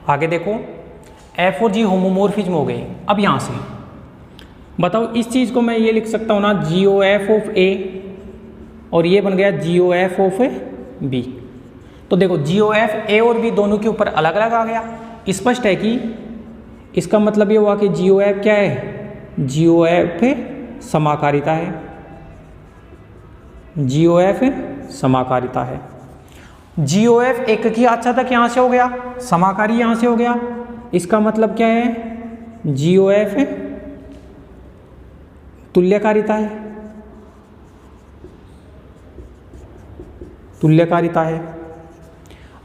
आगे देखो एफ और जी होमोमॉर्फिज्म हो गई। अब यहां से बताओ इस चीज़ को मैं ये लिख सकता हूँ ना, जी ओ एफ ऑफ ए और ये बन गया जी ओ एफ ऑफ बी। तो देखो जी ओ एफ ए और बी दोनों के ऊपर अलग अलग आ गया, स्पष्ट है कि इसका मतलब ये हुआ कि जी ओ एफ क्या है, जी ओ एफ समाकारिता है, जी ओ एफ समाकारिता है। जी ओ एफ एक की आच्छादक यहाँ से हो गया, समाकारी यहाँ से हो गया, इसका मतलब क्या है, जी ओ एफ तुल्यकारिता है, तुल्यकारिता है।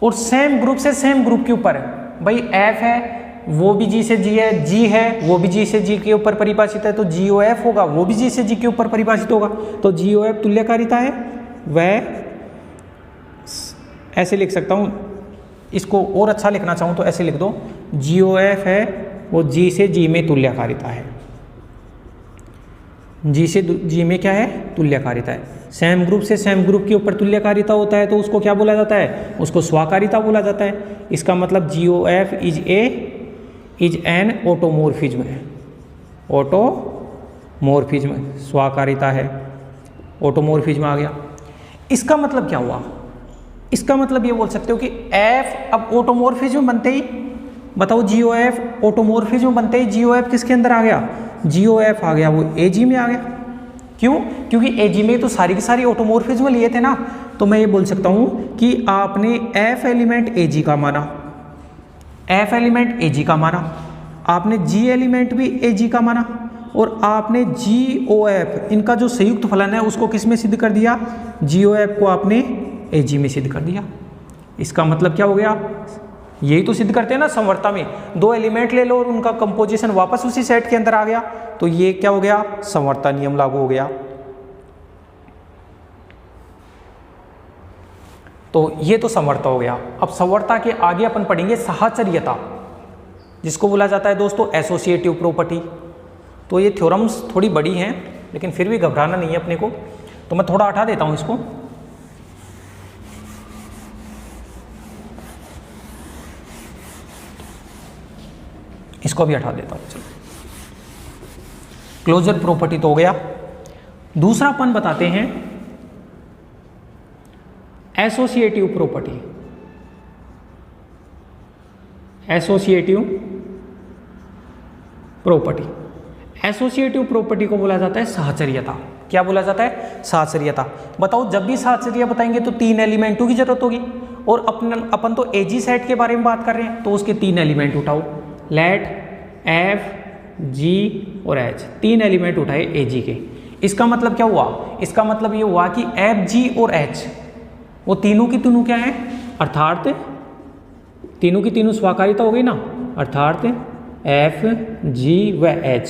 और सेम ग्रुप से सेम ग्रुप के ऊपर है, भाई एफ है वो भी जी से जी है, जी है वो भी जी से जी के ऊपर परिभाषित है, तो जी ओ एफ होगा वो भी जी से जी के ऊपर परिभाषित होगा, तो जी ओ एफ तुल्यकारिता है। वह ऐसे लिख सकता हूँ, इसको और अच्छा लिखना चाहूँ तो ऐसे लिख दो, जी ओ एफ है वो जी से जी में तुल्यकारिता है, जी से जी में क्या है, तुल्यकारिता है। सेम ग्रुप से सेम ग्रुप के ऊपर तुल्यकारिता होता है तो उसको क्या बोला जाता है, उसको स्वाकारिता बोला जाता है। इसका मतलब GOF इज एन ऑटोमोर्फिज्म है, ऑटोमोर्फिज्म स्वाकारिता है, ऑटोमोर्फिज्म आ गया। इसका मतलब क्या हुआ, इसका मतलब ये बोल सकते हो कि F अब ऑटोमोर्फिज्म बनते ही, बताओ GOF ऑटोमोर्फिज्म बनते ही GOF किसके अंदर आ गया, GOF आ गया वो AG में आ गया। क्यों, क्योंकि AG में तो सारी की सारी ऑटोमोर्फिज्म लिए थे ना, तो मैं ये बोल सकता हूं कि आपने F एलिमेंट AG का माना, F एलिमेंट AG का माना, आपने G एलिमेंट भी AG का माना, और आपने GOF इनका जो संयुक्त फलन है उसको किस में सिद्ध कर दिया, GOF को आपने AG में सिद्ध कर दिया। इसका मतलब क्या हो गया, यही तो सिद्ध करते हैं ना समवर्ता में, दो एलिमेंट ले लो और उनका कंपोजिशन वापस उसी सेट के अंदर आ गया, तो ये क्या हो गया, समवर्ता नियम लागू हो गया। तो ये तो समवर्ता हो गया। अब समवर्ता के आगे अपन पढ़ेंगे साहचर्यता, जिसको बोला जाता है दोस्तों एसोसिएटिव प्रॉपर्टी। तो ये थ्योरम्स थोड़ी बड़ी हैं, लेकिन फिर भी घबराना नहीं है अपने को, तो मैं थोड़ा हटा देता हूं इसको। इसको भी हटा देता हूं। चलो, क्लोजर प्रॉपर्टी तो हो गया। दूसरा अपन बताते हैं associative property. Associative property, associative property को बोला जाता है साहचर्यता। क्या बोला जाता है, साहचर्यता। बताओ जब भी साहचर्य बताएंगे तो तीन एलिमेंटों की जरूरत होगी, और अपन तो AG सेट के बारे में बात कर रहे हैं, तो उसके तीन एलिमेंट उठाओ, लेट F G और H, तीन एलिमेंट उठाए AG के। इसका मतलब क्या हुआ, इसका मतलब ये हुआ कि F G और H वो तीनों की तीनों क्या है, अर्थात तीनों की तीनों स्वाकारिता हो गई ना, अर्थात F G व H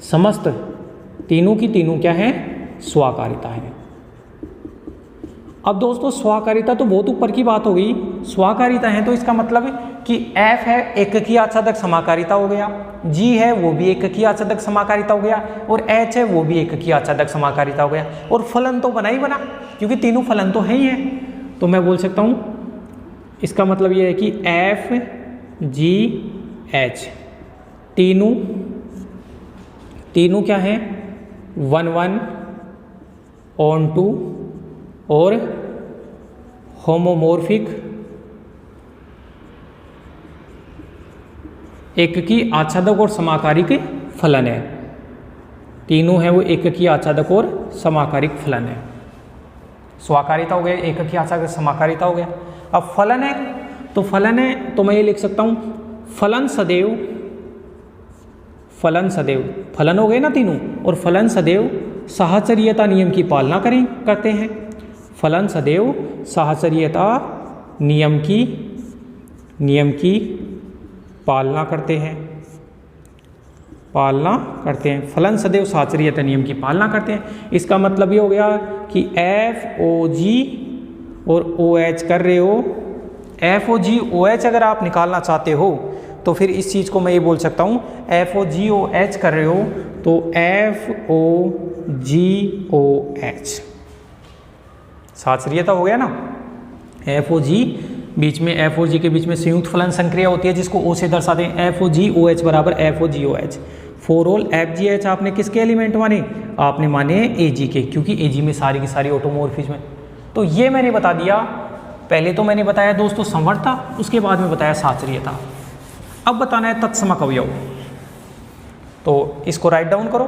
समस्त तीनों की तीनों क्या है, स्वाकारिता है। अब दोस्तों स्वाकारिता तो बहुत ऊपर की बात हो गई, स्वाकारिता है तो इसका मतलब कि F है एककी आच्छादक समाकारिता हो गया, G है वो भी एककी आच्छादक समाकारिता हो गया, और H है वो भी एककी आच्छादक समाकारिता हो गया, और फलन तो बना ही बना, क्योंकि तीनों फलन तो है ही है। तो मैं बोल सकता हूँ इसका मतलब ये है कि F G H तीनों क्या है, 1 1 ऑन 2 और होमोमॉर्फिक एककी आच्छादक और समाकारिक फलन है। तीनों है वो एककी आच्छादक और समाकारिक फलन है। स्वाकारिता हो गया, एककी आच्छादक समाकारिता हो गया। अब फलन है, तो फलन है तो मैं ये लिख सकता हूं फलन सदैव, फलन हो गए ना तीनों, और फलन सदैव साहचर्यता नियम की पालना करते हैं। फलन सदैव साहचर्यता नियम की पालना करते हैं, फलन सदैव साहचर्यता नियम की पालना करते हैं। इसका मतलब ये हो गया कि FOG और OH कर रहे हो, FOG OH अगर आप निकालना चाहते हो तो फिर इस चीज़ को मैं ये बोल सकता हूँ FOG OH कर रहे हो तो FOGOH साहचर्यता हो गया ना। FOG बीच में, FOG के बीच में संयुक्त फलन संक्रिया होती है जिसको O से दर्शाते हैं, FOGOH बराबर FOGOH। फॉर ऑल FGH आपने किसके एलिमेंट माने, आपने माने AG के, क्योंकि AG में सारी की सारी ऑटोमॉर्फिज्म है। तो ये मैंने बता दिया, पहले तो मैंने बताया दोस्तों संवर्ता, उसके बाद में बताया साहचर्यता। अब बताना है तत्समक अवयव, तो इसको राइट डाउन करो।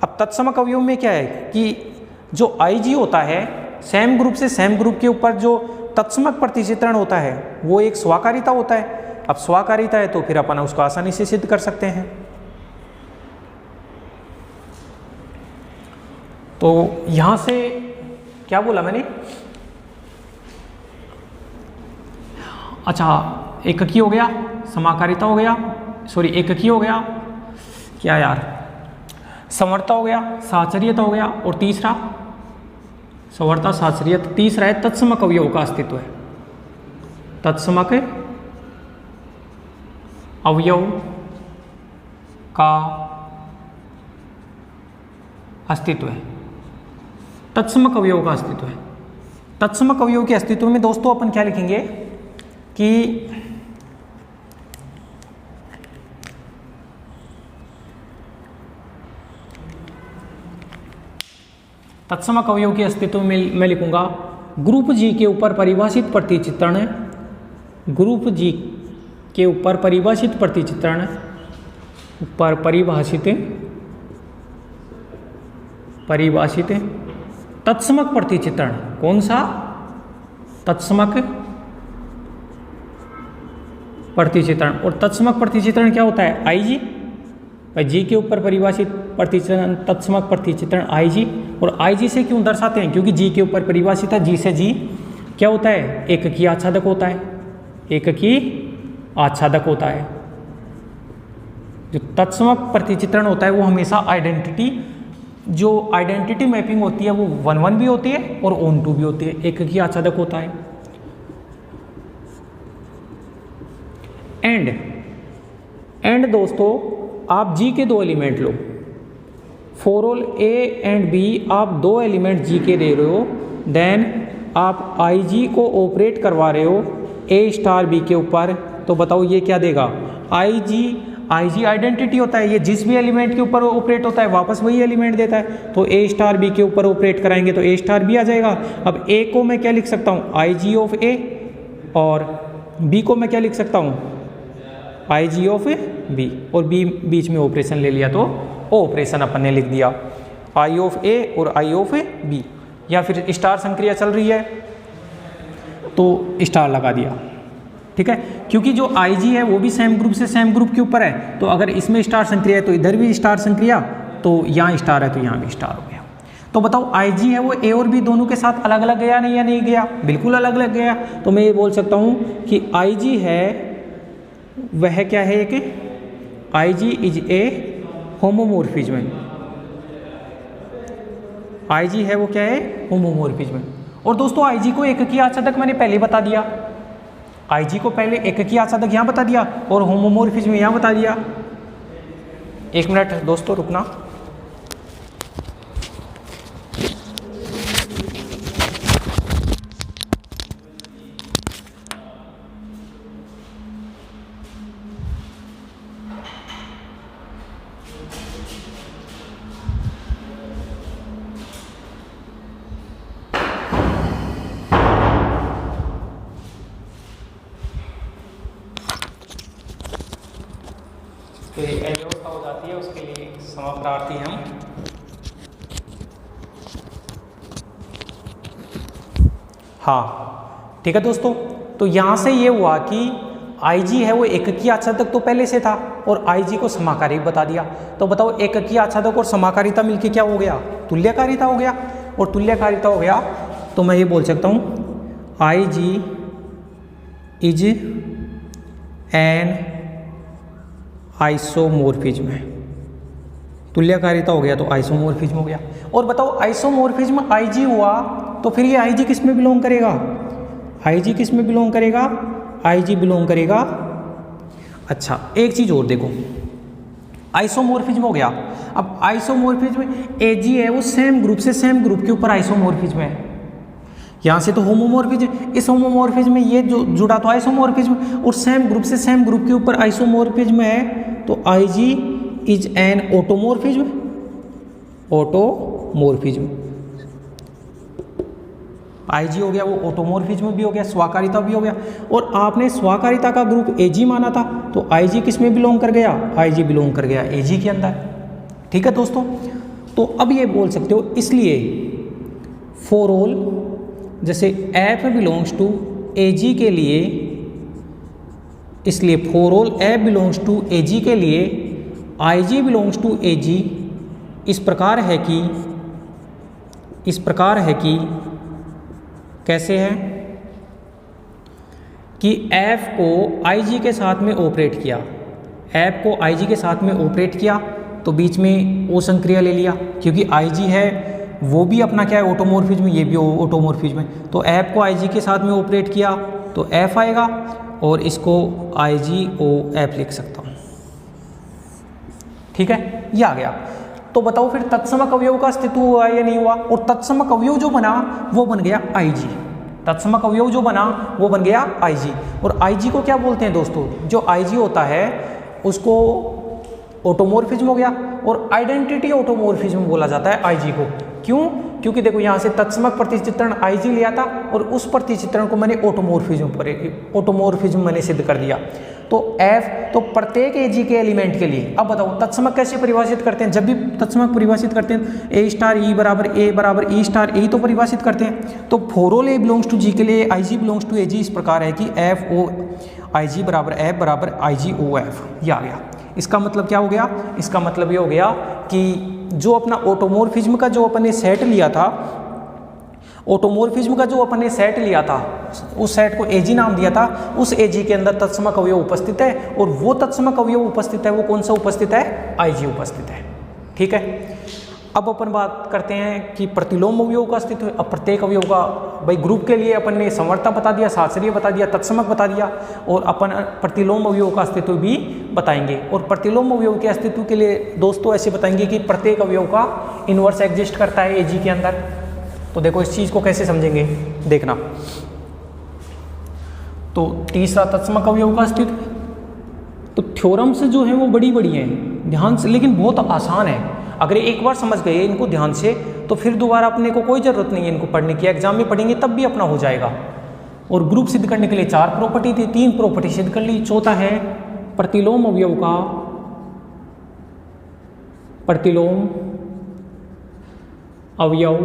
अब तत्समक अवयव में क्या है कि जो IG होता है, सेम ग्रुप से सेम ग्रुप के ऊपर जो तत्समक प्रतिचित्रण होता है वो एक स्वाकारिता होता है। अब स्वाकारिता है तो फिर अपन उसको आसानी से सिद्ध कर सकते हैं। तो यहां से क्या बोला मैंने, अच्छा एककी हो गया, समाकारिता हो गया, सॉरी एककी हो गया, क्या यार, समवर्ता हो गया, साहचर्यता हो गया, और तीसरा समवर्ता साहचर्यता, तीसरा है तत्समक अवयव का अस्तित्व है। तत्समक अवयव का अस्तित्व है, तत्समक अवयव का अस्तित्व है। तत्समक अवयव के अस्तित्व में दोस्तों अपन क्या लिखेंगे कि तत्समक अवयव के अस्तित्व में मैं लिखूंगा ग्रुप जी के ऊपर परिभाषित प्रतिचित्रण, ग्रुप जी के ऊपर परिभाषित प्रतिचित्रण, ऊपर परिभाषित तत्समक प्रतिचित्रण। कौन सा? तत्समक प्रतिचित्रण। और तत्समक प्रतिचित्रण क्या होता है? आई जी, जी के ऊपर परिभाषित प्रतिचित्रण, तत्समक प्रतिचित्रण आई जी। और आई जी से क्यों दर्शाते हैं? क्योंकि जी के ऊपर परिभाषित है, जी से जी क्या होता है? एककी आच्छादक होता है, एककी आच्छादक होता है। जो तत्समक प्रतिचित्रण होता है वो हमेशा आइडेंटिटी, जो आइडेंटिटी मैपिंग होती है वो 1-1 भी होती है और ऑन-टू भी होती है, एककी आच्छादक होता है। एंड दोस्तों आप जी के 2 एलिमेंट लो, for all a and b आप 2 एलिमेंट जी के दे रहे हो, देन आप आई जी को ऑपरेट करवा रहे हो ए स्टार बी के ऊपर, तो बताओ ये क्या देगा? आई जी आइडेंटिटी होता है, ये जिस भी एलिमेंट के ऊपर ऑपरेट होता है वापस वही एलिमेंट देता है। तो ए स्टार बी के ऊपर ऑपरेट कराएंगे तो ए स्टार बी आ जाएगा। अब ए को मैं क्या लिख सकता हूँ? आई जी ऑफ ए, और बी को मैं क्या लिख सकता हूँ? आई जी ऑफ बी, और बी बीच में ऑपरेशन ले लिया तो ऑपरेशन अपन ने लिख दिया आई ऑफ ए और आई ऑफ बी। या फिर स्टार संक्रिया चल रही है तो स्टार लगा दिया, ठीक है। क्योंकि जो आई जी है वो भी सेम ग्रुप से सेम ग्रुप के ऊपर है, तो अगर इसमें स्टार संक्रिया है तो इधर भी स्टार संक्रिया, तो यहाँ स्टार है तो यहाँ भी स्टार हो गया। तो बताओ आई जी है वो ए और बी दोनों के साथ अलग अलग गया नहीं, या नहीं गया? बिल्कुल अलग अलग गया। तो मैं ये बोल सकता हूँ कि आई जी है वह क्या है कि आई जी इज ए होमोमोर्फिज्म। आई जी है वो क्या है? होमोमोर्फिज्म। और दोस्तों आई जी को एककी आच्छादक मैंने पहले बता दिया, आई जी को पहले एककी आच्छादक यहाँ बता दिया और होमोमोर्फिज्म यहाँ बता दिया। 1 मिनट दोस्तों रुकना। अव्यवस्था हो जाती है, उसके लिए क्षमा प्रार्थी हैं हम। हाँ ठीक है दोस्तों, तो यहाँ से ये हुआ कि आई जी है वो एककी आच्छादक तो पहले से था और आई जी को समाकारी बता दिया। तो बताओ एककी आच्छादक और समाकारिता मिलके क्या हो गया? तुल्यकारिता हो गया। और तुल्यकारिता हो गया तो मैं ये बोल सकता हूँ आई जी इज एन आइसोमोर्फिज्म है। तुल्यकारिता हो गया तो आइसोमोर्फिज्म हो गया। और बताओ आइसोमोर्फिज्म आई जी हुआ तो फिर ये आई जी किस में बिलोंग करेगा? आई जी किस में बिलोंग करेगा? आई जी बिलोंग करेगा, अच्छा एक चीज और देखो, आइसोमोर्फिज्म हो गया। अब आइसोमोर्फिज्म ए जी है वो सेम ग्रुप से सेम ग्रुप के ऊपर आइसोमोर्फिज्म है। यहाँ से तो होमोमोर्फिज्म, इस होमोमोर्फिज्म में ये जो जुड़ा तो आइसोमोर्फिज्म, और सेम ग्रुप से सेम ग्रुप के ऊपर आइसोमोर्फिज्म है तो आई जी इज एन ऑटोमोर्फिज्म। ऑटोमोर्फिज्म आई जी हो गया, वो ऑटोमोर्फिज्म भी हो गया, स्वाकारिता भी हो गया। और आपने स्वाकारिता का ग्रुप ए जी माना था तो आई जी किस में बिलोंग कर गया? आई जी बिलोंग कर गया ए जी के अंदर। ठीक है दोस्तों, तो अब ये बोल सकते हो इसलिए फॉर ऑल, जैसे F belongs to A G के लिए, इसलिए for all F belongs to A G के लिए आई जी बिलोंग्स टू ए जी इस प्रकार है कि कैसे है कि f को ig के साथ में ऑपरेट किया, f को ig के साथ में ऑपरेट किया तो बीच में ओ संक्रिया ले लिया, क्योंकि ig है वो भी अपना क्या है? ऑटोमोर्फिज्म, ये भी ऑटोमोर्फिज्म है। तो f को ig के साथ में ऑपरेट किया तो f आएगा और इसको IgOF लिख सकता हूँ। ठीक है, ये आ गया। तो बताओ फिर तत्समक अवयव का अस्तित्व हुआ या नहीं हुआ? और तत्समक अवयव जो बना वो बन गया IG। तत्समक अवयव जो बना वो बन गया IG। और IG को क्या बोलते हैं दोस्तों? जो IG होता है उसको ऑटोमॉर्फिज्म हो गया और आइडेंटिटी ऑटोमॉर्फिज्म बोला जाता है IG को। क्यों? क्योंकि देखो यहाँ से तत्समक प्रतिचित्रण IG लिया था और उस प्रतिचित्रण को मैंने ऑटोमॉर्फिज्म मैंने सिद्ध कर दिया। तो F तो प्रत्येक AG के एलिमेंट के लिए। अब बताओ तत्समक कैसे परिभाषित करते हैं? जब भी तत्समक परिभाषित करते हैं A स्टार E बराबर A बराबर E स्टार E तो परिभाषित करते हैं। तो for all A belongs to G के लिए IG बिलोंग्स टू AG इस प्रकार है कि FO IG बराबर F बराबर IG OF। ये आ गया। इसका मतलब क्या हो गया? इसका मतलब ये हो गया कि जो अपना ऑटोमॉर्फिज्म का जो अपने सेट लिया था, ऑटोमॉर्फिज्म का जो अपने सेट लिया था उस सेट को AG नाम दिया था, उस AG के अंदर तत्समक अवयव उपस्थित है और वो तत्समक अवयव उपस्थित है वो कौन सा उपस्थित है? IG उपस्थित है। ठीक है। अब अपन बात करते हैं कि प्रतिलोम अवयव का अस्तित्व है। अब प्रत्येक अवयव का भाई ग्रुप के लिए अपन ने समवर्ता बता दिया, साश्रय बता दिया, तत्समक बता दिया और अपन प्रतिलोम अवयव का अस्तित्व भी बताएंगे। और प्रतिलोम अवयव के अस्तित्व के लिए दोस्तों ऐसे बताएंगे कि प्रत्येक अवयव का इन्वर्स एग्जिस्ट करता है AG के अंदर। तो देखो इस चीज को कैसे समझेंगे, देखना। तो तीसरा तत्समक अवयव का अस्तित्व। तो थ्योरम्स जो है वो बड़ी बड़ी हैं ध्यान से, लेकिन बहुत आसान है। अगर एक बार समझ गए इनको ध्यान से तो फिर दोबारा अपने को कोई ज़रूरत नहीं है इनको पढ़ने की। एग्जाम में पढ़ेंगे तब भी अपना हो जाएगा। और ग्रुप सिद्ध करने के लिए 4 प्रॉपर्टी थी, 3 प्रॉपर्टी सिद्ध कर ली। चौथा है प्रतिलोम अवयव का, प्रतिलोम अवयव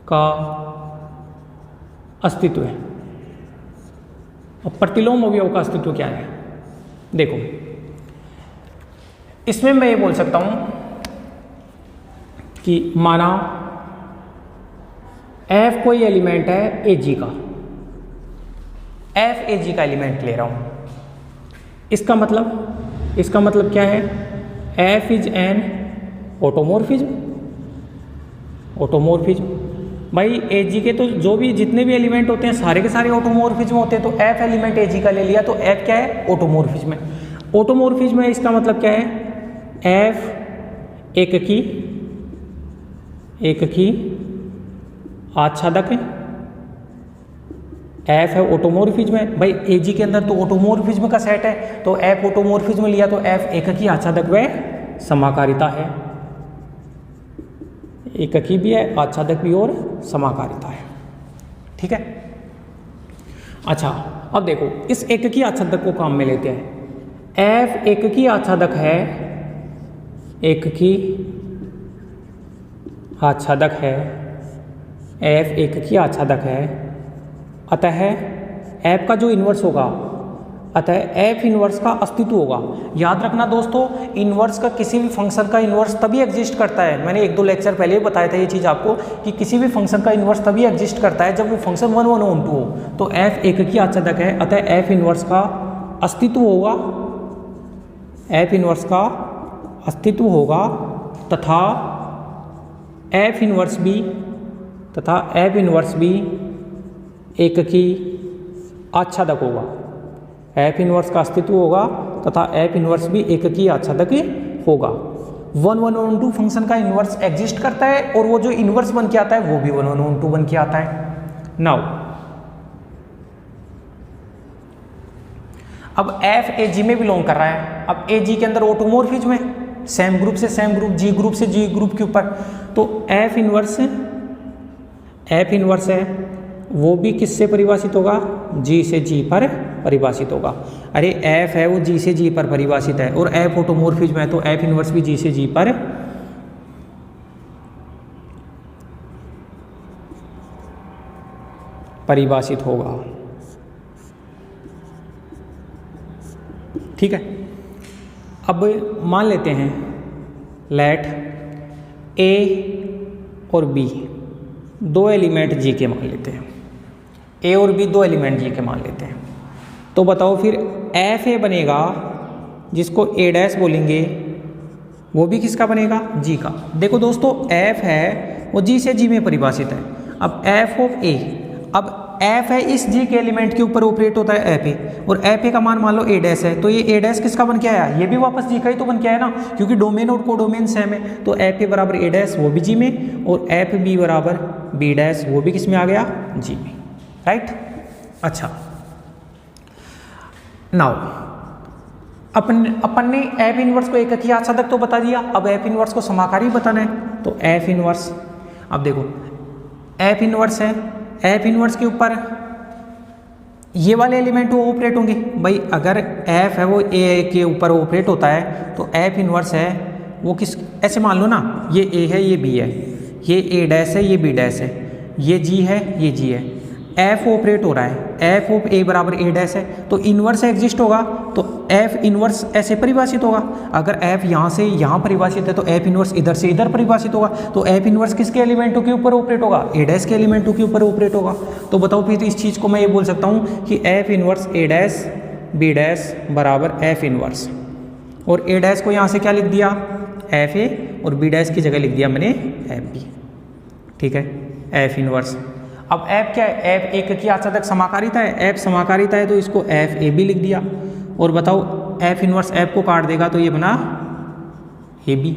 का अस्तित्व है। अब प्रतिलोम अवयव का अस्तित्व क्या है? देखो इसमें मैं ये बोल सकता हूं कि माना F कोई एलिमेंट है AG का, F AG का एलिमेंट ले रहा हूं। इसका मतलब क्या है? F is an automorphism. भाई AG के तो जो भी जितने भी एलिमेंट होते हैं सारे के सारे ऑटोमॉर्फिज्म होते हैं। तो F एलिमेंट AG का ले लिया तो F क्या है? ऑटोमॉर्फिज्म है। ऑटोमॉर्फिज्म है इसका मतलब क्या है? F एक की आच्छादक है। F है ऑटोमॉर्फिज्म है। भाई AG के अंदर तो ऑटोमॉर्फिज्म का सेट है तो F ऑटोमॉर्फिज्म लिया तो F एक की आच्छादक व समाकारिता है। एककी भी है, आच्छादक भी और समाकारिता है। ठीक है। अच्छा अब देखो इस एककी आच्छादक को काम में लेते हैं। F एककी आच्छादक है, एककी आच्छादक है, F एककी आच्छादक है। अतः F का जो इन्वर्स होगा, अतः F इन्वर्स का अस्तित्व होगा। याद रखना दोस्तों, इन्वर्स का किसी भी फंक्शन का इन्वर्स तभी एग्जिस्ट करता है। मैंने 1-2 लेक्चर पहले बताया था ये चीज़ आपको कि किसी भी फंक्शन का इन्वर्स तभी एग्जिस्ट करता है जब वो फंक्शन 1, 1, 1, 2 हो। तो F एककी आच्छादक है, अतः F इन्वर्स का अस्तित्व होगा, F इन्वर्स का अस्तित्व होगा तथा F इन्वर्स भी एककी आच्छादक होगा। F इन्वर्स का अस्तित्व होगा तथा F इन्वर्स भी एककी आच्छादक होगा। 1, 1, 1, 2 फंक्शन का इन्वर्स एग्जिस्ट करता है और वो जो इन्वर्स बन के आता है वो भी 1, 1, 1, 2 बन के आता है। नाउ अब F AG में बिलोंग कर रहा है। अब AG के अंदर ऑटोमॉर्फिज्म है, सेम ग्रुप से सेम ग्रुप, G ग्रुप से G ग्रुप के ऊपर। तो F इन्वर्स है वो भी किससे परिभाषित होगा? G से G पर परिभाषित होगा। अरे F है वो G से G पर परिभाषित है और F ऑटोमॉर्फिज्म है तो F इन्वर्स भी G से G पर परिभाषित होगा। ठीक है। अब मान लेते हैं लेट A और B 2 एलिमेंट G के मान लेते हैं। A और B 2 एलिमेंट G के मान लेते हैं। तो बताओ फिर FA बनेगा जिसको A' बोलेंगे, वो भी किसका बनेगा? G का। देखो दोस्तों F है वो G से G में परिभाषित है। अब F ऑफ A, अब एफ है इस जी के एलिमेंट के ऊपर ऑपरेट होता है एफ ए, और एफ ए का मान लो ए डैश है, तो ये ए डैश किसका बन के आया, ये भी वापस जी का ही तो बन के आया ना, क्योंकि डोमेन और कोडोमेन सेम है। तो एफ ए बराबर ए डैश वो भी जी में, और एफ बी बराबर बी डैश वो भी किस में आ गया, जी में, राइट। अच्छा, नाउ अपन ने एफ इनवर्स को एककी आच्छादक तो बता दिया, अब एफ इनवर्स को समाकारी बताना है। तो एफ इनवर्स, अब देखो एफ इनवर्स है, एफ इनवर्स के ऊपर ये वाले एलिमेंट वो ऑपरेट होंगे भाई, अगर एफ है वो ए के ऊपर ऑपरेट होता है तो एफ इनवर्स है वो किस, ऐसे मान लो ना ये ए है ये बी है, ये ए डैश है ये बी डैश है, ये जी है ये जी है, एफ ऑपरेट हो रहा है, एफ ऑफ ए बराबर ए डैश है, तो इनवर्स एग्जिस्ट होगा, तो एफ इनवर्स ऐसे परिभाषित होगा। अगर एफ यहाँ से यहाँ परिभाषित है तो एफ इनवर्स इधर से इधर परिभाषित होगा, तो एफ इनवर्स किसके एलिमेंटों के ऊपर ऑपरेट होगा, ए डैश के एलिमेंटों के ऊपर ऑपरेट होगा। तो बताओ फिर इस चीज़ को मैं ये बोल सकता हूँ कि एफ इनवर्स ए डैश बी डैश बराबर एफ इनवर्स, और ए डैश को यहाँ से क्या लिख दिया, एफ ए, और बी डैश की जगह लिख दिया मैंने एफ बी, ठीक है, एफ इनवर्स। अब एफ क्या है, एफ एक की आच्छादक समाकारिता है, एफ समाकारिता है तो इसको एफ ए बी लिख दिया, और बताओ एफ इनवर्स एफ को काट देगा तो ये बना ए बी,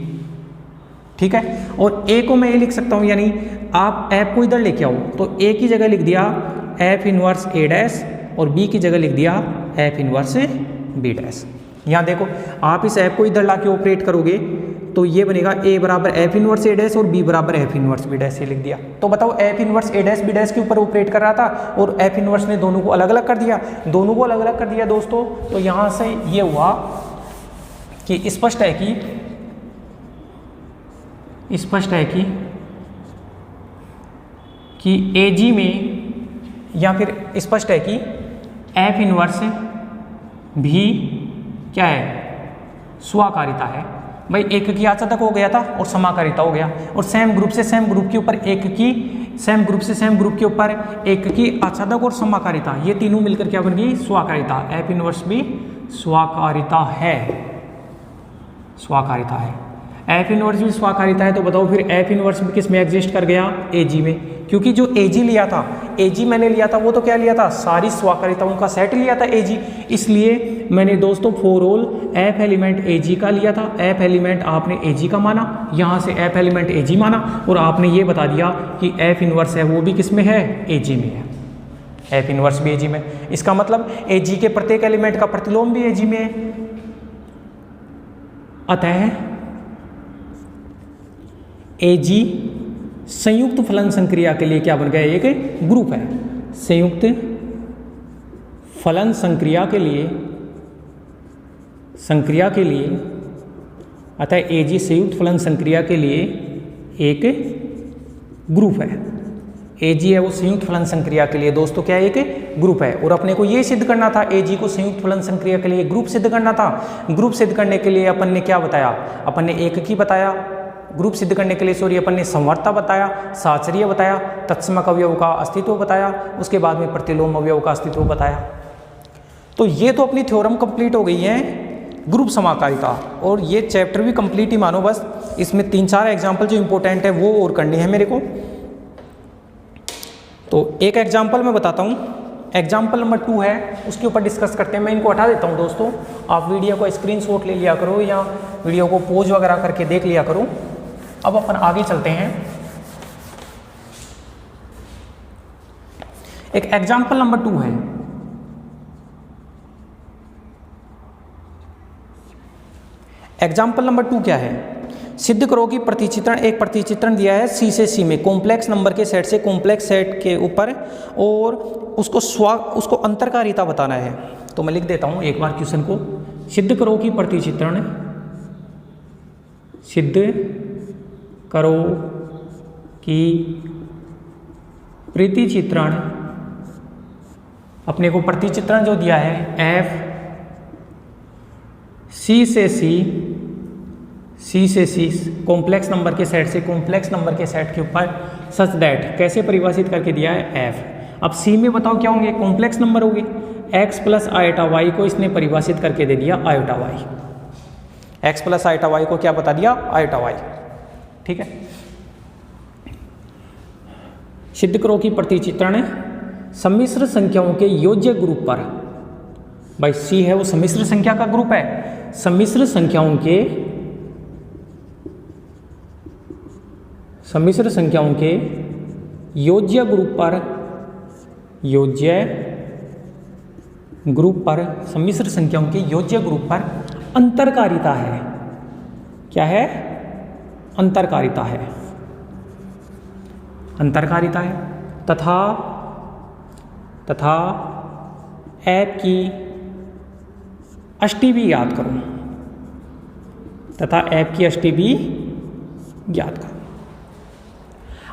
ठीक है। और ए को मैं ये लिख सकता हूँ, यानी आप एफ को इधर लेके आओ तो ए की जगह लिख दिया एफ इनवर्स ए डैश, और बी की जगह लिख दिया एफ इनवर्स बी डैश। यहाँ देखो आप इस एफ को इधर ला के ऑपरेट करोगे तो ये बनेगा ए बराबर एफ इनवर्स ए डैश और बी बराबर एफ इनवर्स बी डैश, ये लिख दिया। तो बताओ एफ इनवर्स ए डैश बी डैश के ऊपर ऑपरेट कर रहा था और एफ इनवर्स ने दोनों को अलग अलग कर दिया, दोनों को अलग अलग कर दिया दोस्तों। तो यहाँ से ये हुआ कि स्पष्ट है कि ए जी में, या फिर स्पष्ट है कि एफ इनवर्स भी क्या है, स्वाकारिता है। भाई एक की आच्छादक हो गया था और समाकारिता हो गया, और सेम ग्रुप से सेम ग्रुप के ऊपर एक की, सेम ग्रुप से सेम ग्रुप के ऊपर एक की आच्छादक और समाकारिता, ये तीनों मिलकर क्या बन गई, स्वाकारिता। एफ इनवर्स भी स्वाकारिता है, स्वाकारिता है। एफ इनवर्स भी स्वाकारिता है, तो बताओ फिर एफ इनवर्स भी किस में एग्जिस्ट कर गया, ए जी में, क्योंकि जो ए जी लिया था, ए जी मैंने लिया था वो तो क्या लिया था, सारी स्वाकारिताओं का सेट लिया था ए जी, इसलिए मैंने दोस्तों फॉर ऑल एफ एलिमेंट ए जी का लिया था। एफ एलिमेंट आपने ए जी का माना, यहाँ से एफ एलिमेंट ए जी माना, और आपने ये बता दिया कि एफ इनवर्स है वो भी किस में है, ए जी में है, एफ इनवर्स भी ए जी में। इसका मतलब ए जी के प्रत्येक एलिमेंट का प्रतिलोम भी ए जी में है। अतः ए जी संयुक्त फलन संक्रिया के लिए क्या बन गया, एक ग्रुप है। संयुक्त फलन संक्रिया के लिए अतः ए जी संयुक्त फलन संक्रिया के लिए एक ग्रुप है। ए जी है वो संयुक्त फलन संक्रिया के लिए दोस्तों क्या है, एक ग्रुप है। और अपने को ये सिद्ध करना था, ए जी को संयुक्त फलन संक्रिया के लिए ग्रुप सिद्ध करना था। ग्रुप सिद्ध करने के लिए अपन ने क्या बताया, अपन ने एक की बताया, ग्रुप सिद्ध करने के लिए सॉरी अपन ने समवर्ता बताया, साचर्य बताया, तत्समक अवयव का अस्तित्व बताया, उसके बाद में प्रतिलोम अवयव का अस्तित्व बताया। तो ये तो अपनी थ्योरम कंप्लीट हो गई है ग्रुप समाकारिता, और ये चैप्टर भी कंप्लीट ही मानो, बस इसमें 3-4 एग्जाम्पल जो इंपॉर्टेंट है वो और करने हैं मेरे को। तो एक एग्जाम्पल मैं बताता हूँ, एग्जाम्पल नंबर 2 है, उसके ऊपर डिस्कस करते हैं। मैं इनको हटा देता हूँ दोस्तों, आप वीडियो को स्क्रीनशॉट ले लिया करो या वीडियो को पॉज वगैरह करके देख लिया करो। अब अपन आगे चलते हैं। एक एग्जाम्पल नंबर 2 है, एग्जाम्पल नंबर 2 क्या है, सिद्ध करो कि प्रतिचित्रण, एक प्रतिचित्रण दिया है सी से सी में कॉम्प्लेक्स नंबर के सेट से कॉम्प्लेक्स सेट के ऊपर, और उसको अंतरकारिता बताना है। तो मैं लिख देता हूं एक बार क्वेश्चन को, सिद्ध करो कि प्रतिचित्रण, सिद्ध करो कि प्रतिचित्रण, अपने को प्रतिचित्रण जो दिया है एफ सी से सी कॉम्प्लेक्स नंबर के सेट से कॉम्प्लेक्स नंबर के सेट के ऊपर सच दैट, कैसे परिभाषित करके दिया है एफ। अब सी में बताओ क्या होंगे, कॉम्प्लेक्स नंबर होंगे, एक्स प्लस आयोटा वाई को इसने परिभाषित करके दे दिया iota y, x plus iota y को क्या बता दिया, आयोटा वाई, ठीक है। सिद्ध करो कि प्रतिचित्रण सम्मिश्र संख्याओं के योज्य ग्रुप पर, भाई सी है वो सम्मिश्र संख्या का ग्रुप है, सम्मिश्र संख्याओं के योज्य ग्रुप पर सम्मिश्र संख्याओं के योज्य ग्रुप पर अंतरकारिता है। क्या है? अंतरकारिता है तथा ऐप की अष्टी भी याद करो,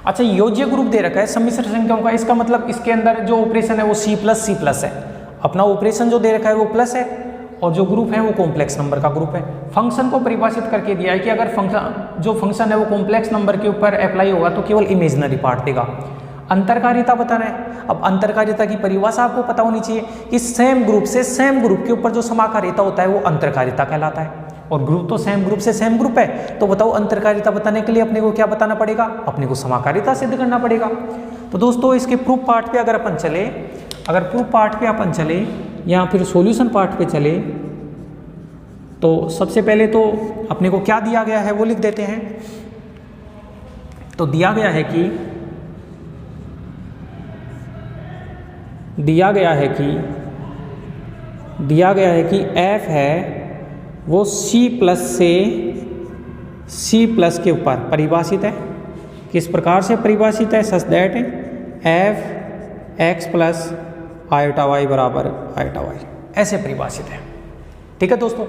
अच्छा, योज्य ग्रुप दे रखा है सम्मिश्र संख्याओं का, इसका मतलब इसके अंदर जो ऑपरेशन है वो C प्लस है। अपना ऑपरेशन जो दे रखा है वो प्लस है और जो ग्रुप है वो कॉम्प्लेक्स नंबर का ग्रुप है। फंक्शन को परिभाषित करके दिया है कि अगर फंक्शन है वो कॉम्प्लेक्स नंबर के ऊपर अप्लाई होगा तो केवल इमेजिनरी पार्ट देगा। अंतरकारिता बताना है। अब अंतरकारिता की परिभाषा आपको पता होनी चाहिए कि सेम ग्रुप से सेम ग्रुप के ऊपर जो समाकारिता होता है वो अंतरकारिता कहलाता है, और ग्रुप तो सेम ग्रुप से सेम ग्रुप है। तो बताओ अंतरकारिता बताने के लिए अपने को क्या बताना पड़ेगा? अपने को समाकारिता सिद्ध करना पड़ेगा। तो दोस्तों इसके प्रूफ पार्ट पे अगर प्रूफ पार्ट पे अपन चले या फिर सॉल्यूशन पार्ट पे चले, तो सबसे पहले तो अपने को क्या दिया गया है वो लिख देते हैं। तो दिया गया है कि f है वो C प्लस के ऊपर परिभाषित है। किस प्रकार से परिभाषित है? सच that f x plus iota y बराबर आयोटा y, ऐसे परिभाषित है। ठीक है दोस्तों,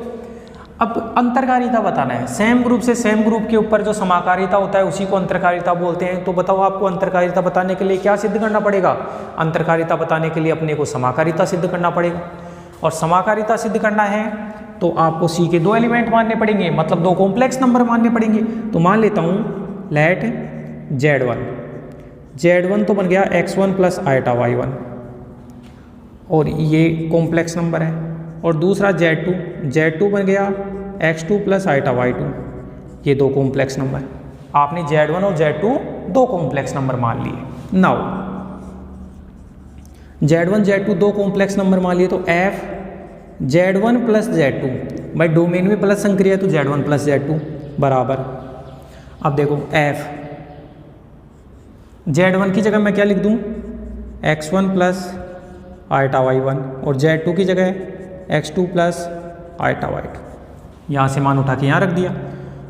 अब अंतरकारिता बताना है। सेम ग्रुप से सेम ग्रुप के ऊपर जो समाकारिता होता है उसी को अंतरकारिता बोलते हैं। तो बताओ आपको अंतरकारिता बताने के लिए क्या सिद्ध करना पड़ेगा? अंतरकारिता बताने के लिए अपने को समाकारिता सिद्ध करना पड़ेगा, और समाकारिता सिद्ध करना है तो आपको C के 2 एलिमेंट मानने पड़ेंगे, मतलब 2 कॉम्प्लेक्स नंबर मानने पड़ेंगे। तो मान लेता हूँ लेट Z1 तो बन गया x1 प्लस आयोटा y1, और ये कॉम्प्लेक्स नंबर है, और दूसरा Z2 बन गया x2 प्लस आयोटा y2, ये 2 कॉम्प्लेक्स नंबर। आपने Z1 और Z2 2 कॉम्प्लेक्स नंबर मान लिए। Now Z1 Z2 2 complex number मान लिए, तो f Z1 प्लस Z2, भाई डोमेन में प्लस संक्रिया है तो Z1 प्लस Z2 बराबर, अब देखो f Z1 की जगह मैं क्या लिख दूं? x1 प्लस आयोटा y1, और Z2 की जगह x2 प्लस आयोटा y2। यहाँ से मान उठा के यहाँ रख दिया।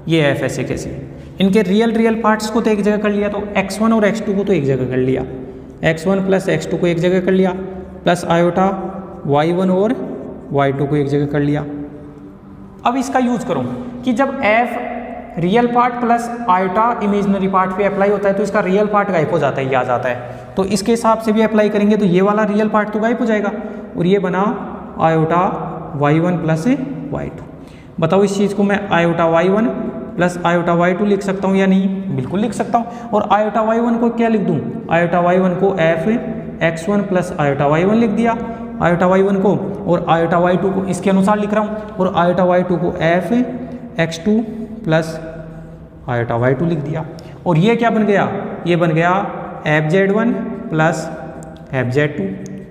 ये f ऐसे कैसे? इनके रियल पार्ट्स को तो एक जगह कर लिया, तो x1 और x2 को तो एक जगह कर लिया, x1 प्लस x2 को एक जगह कर लिया, प्लस आयोटा y1 और y2 को एक जगह कर लिया। अब इसका यूज करो कि जब f real part plus iota imaginary part पे अप्लाई होता है तो इसका रियल पार्ट गायब हो जाता है, ये आ जाता है। तो इसके हिसाब से भी अप्लाई करेंगे तो ये वाला रियल पार्ट तो गायब हो जाएगा, और ये बना आयोटा y1 प्लस y2। बताओ इस चीज़ को मैं iota y1 plus iota y2 लिख सकता हूँ या नहीं? बिल्कुल लिख सकता हूँ। और आयोटा y1 को क्या लिख दूँ? आयोटा y1 को f x1 plus iota y1 लिख दिया, आयोटा y1 को, और आयोटा y2 को इसके अनुसार लिख रहा हूँ, और आयोटा y2 को f x2 plus iota y2 लिख दिया। और ये क्या बन गया? ये बन गया fz1 प्लस fz2।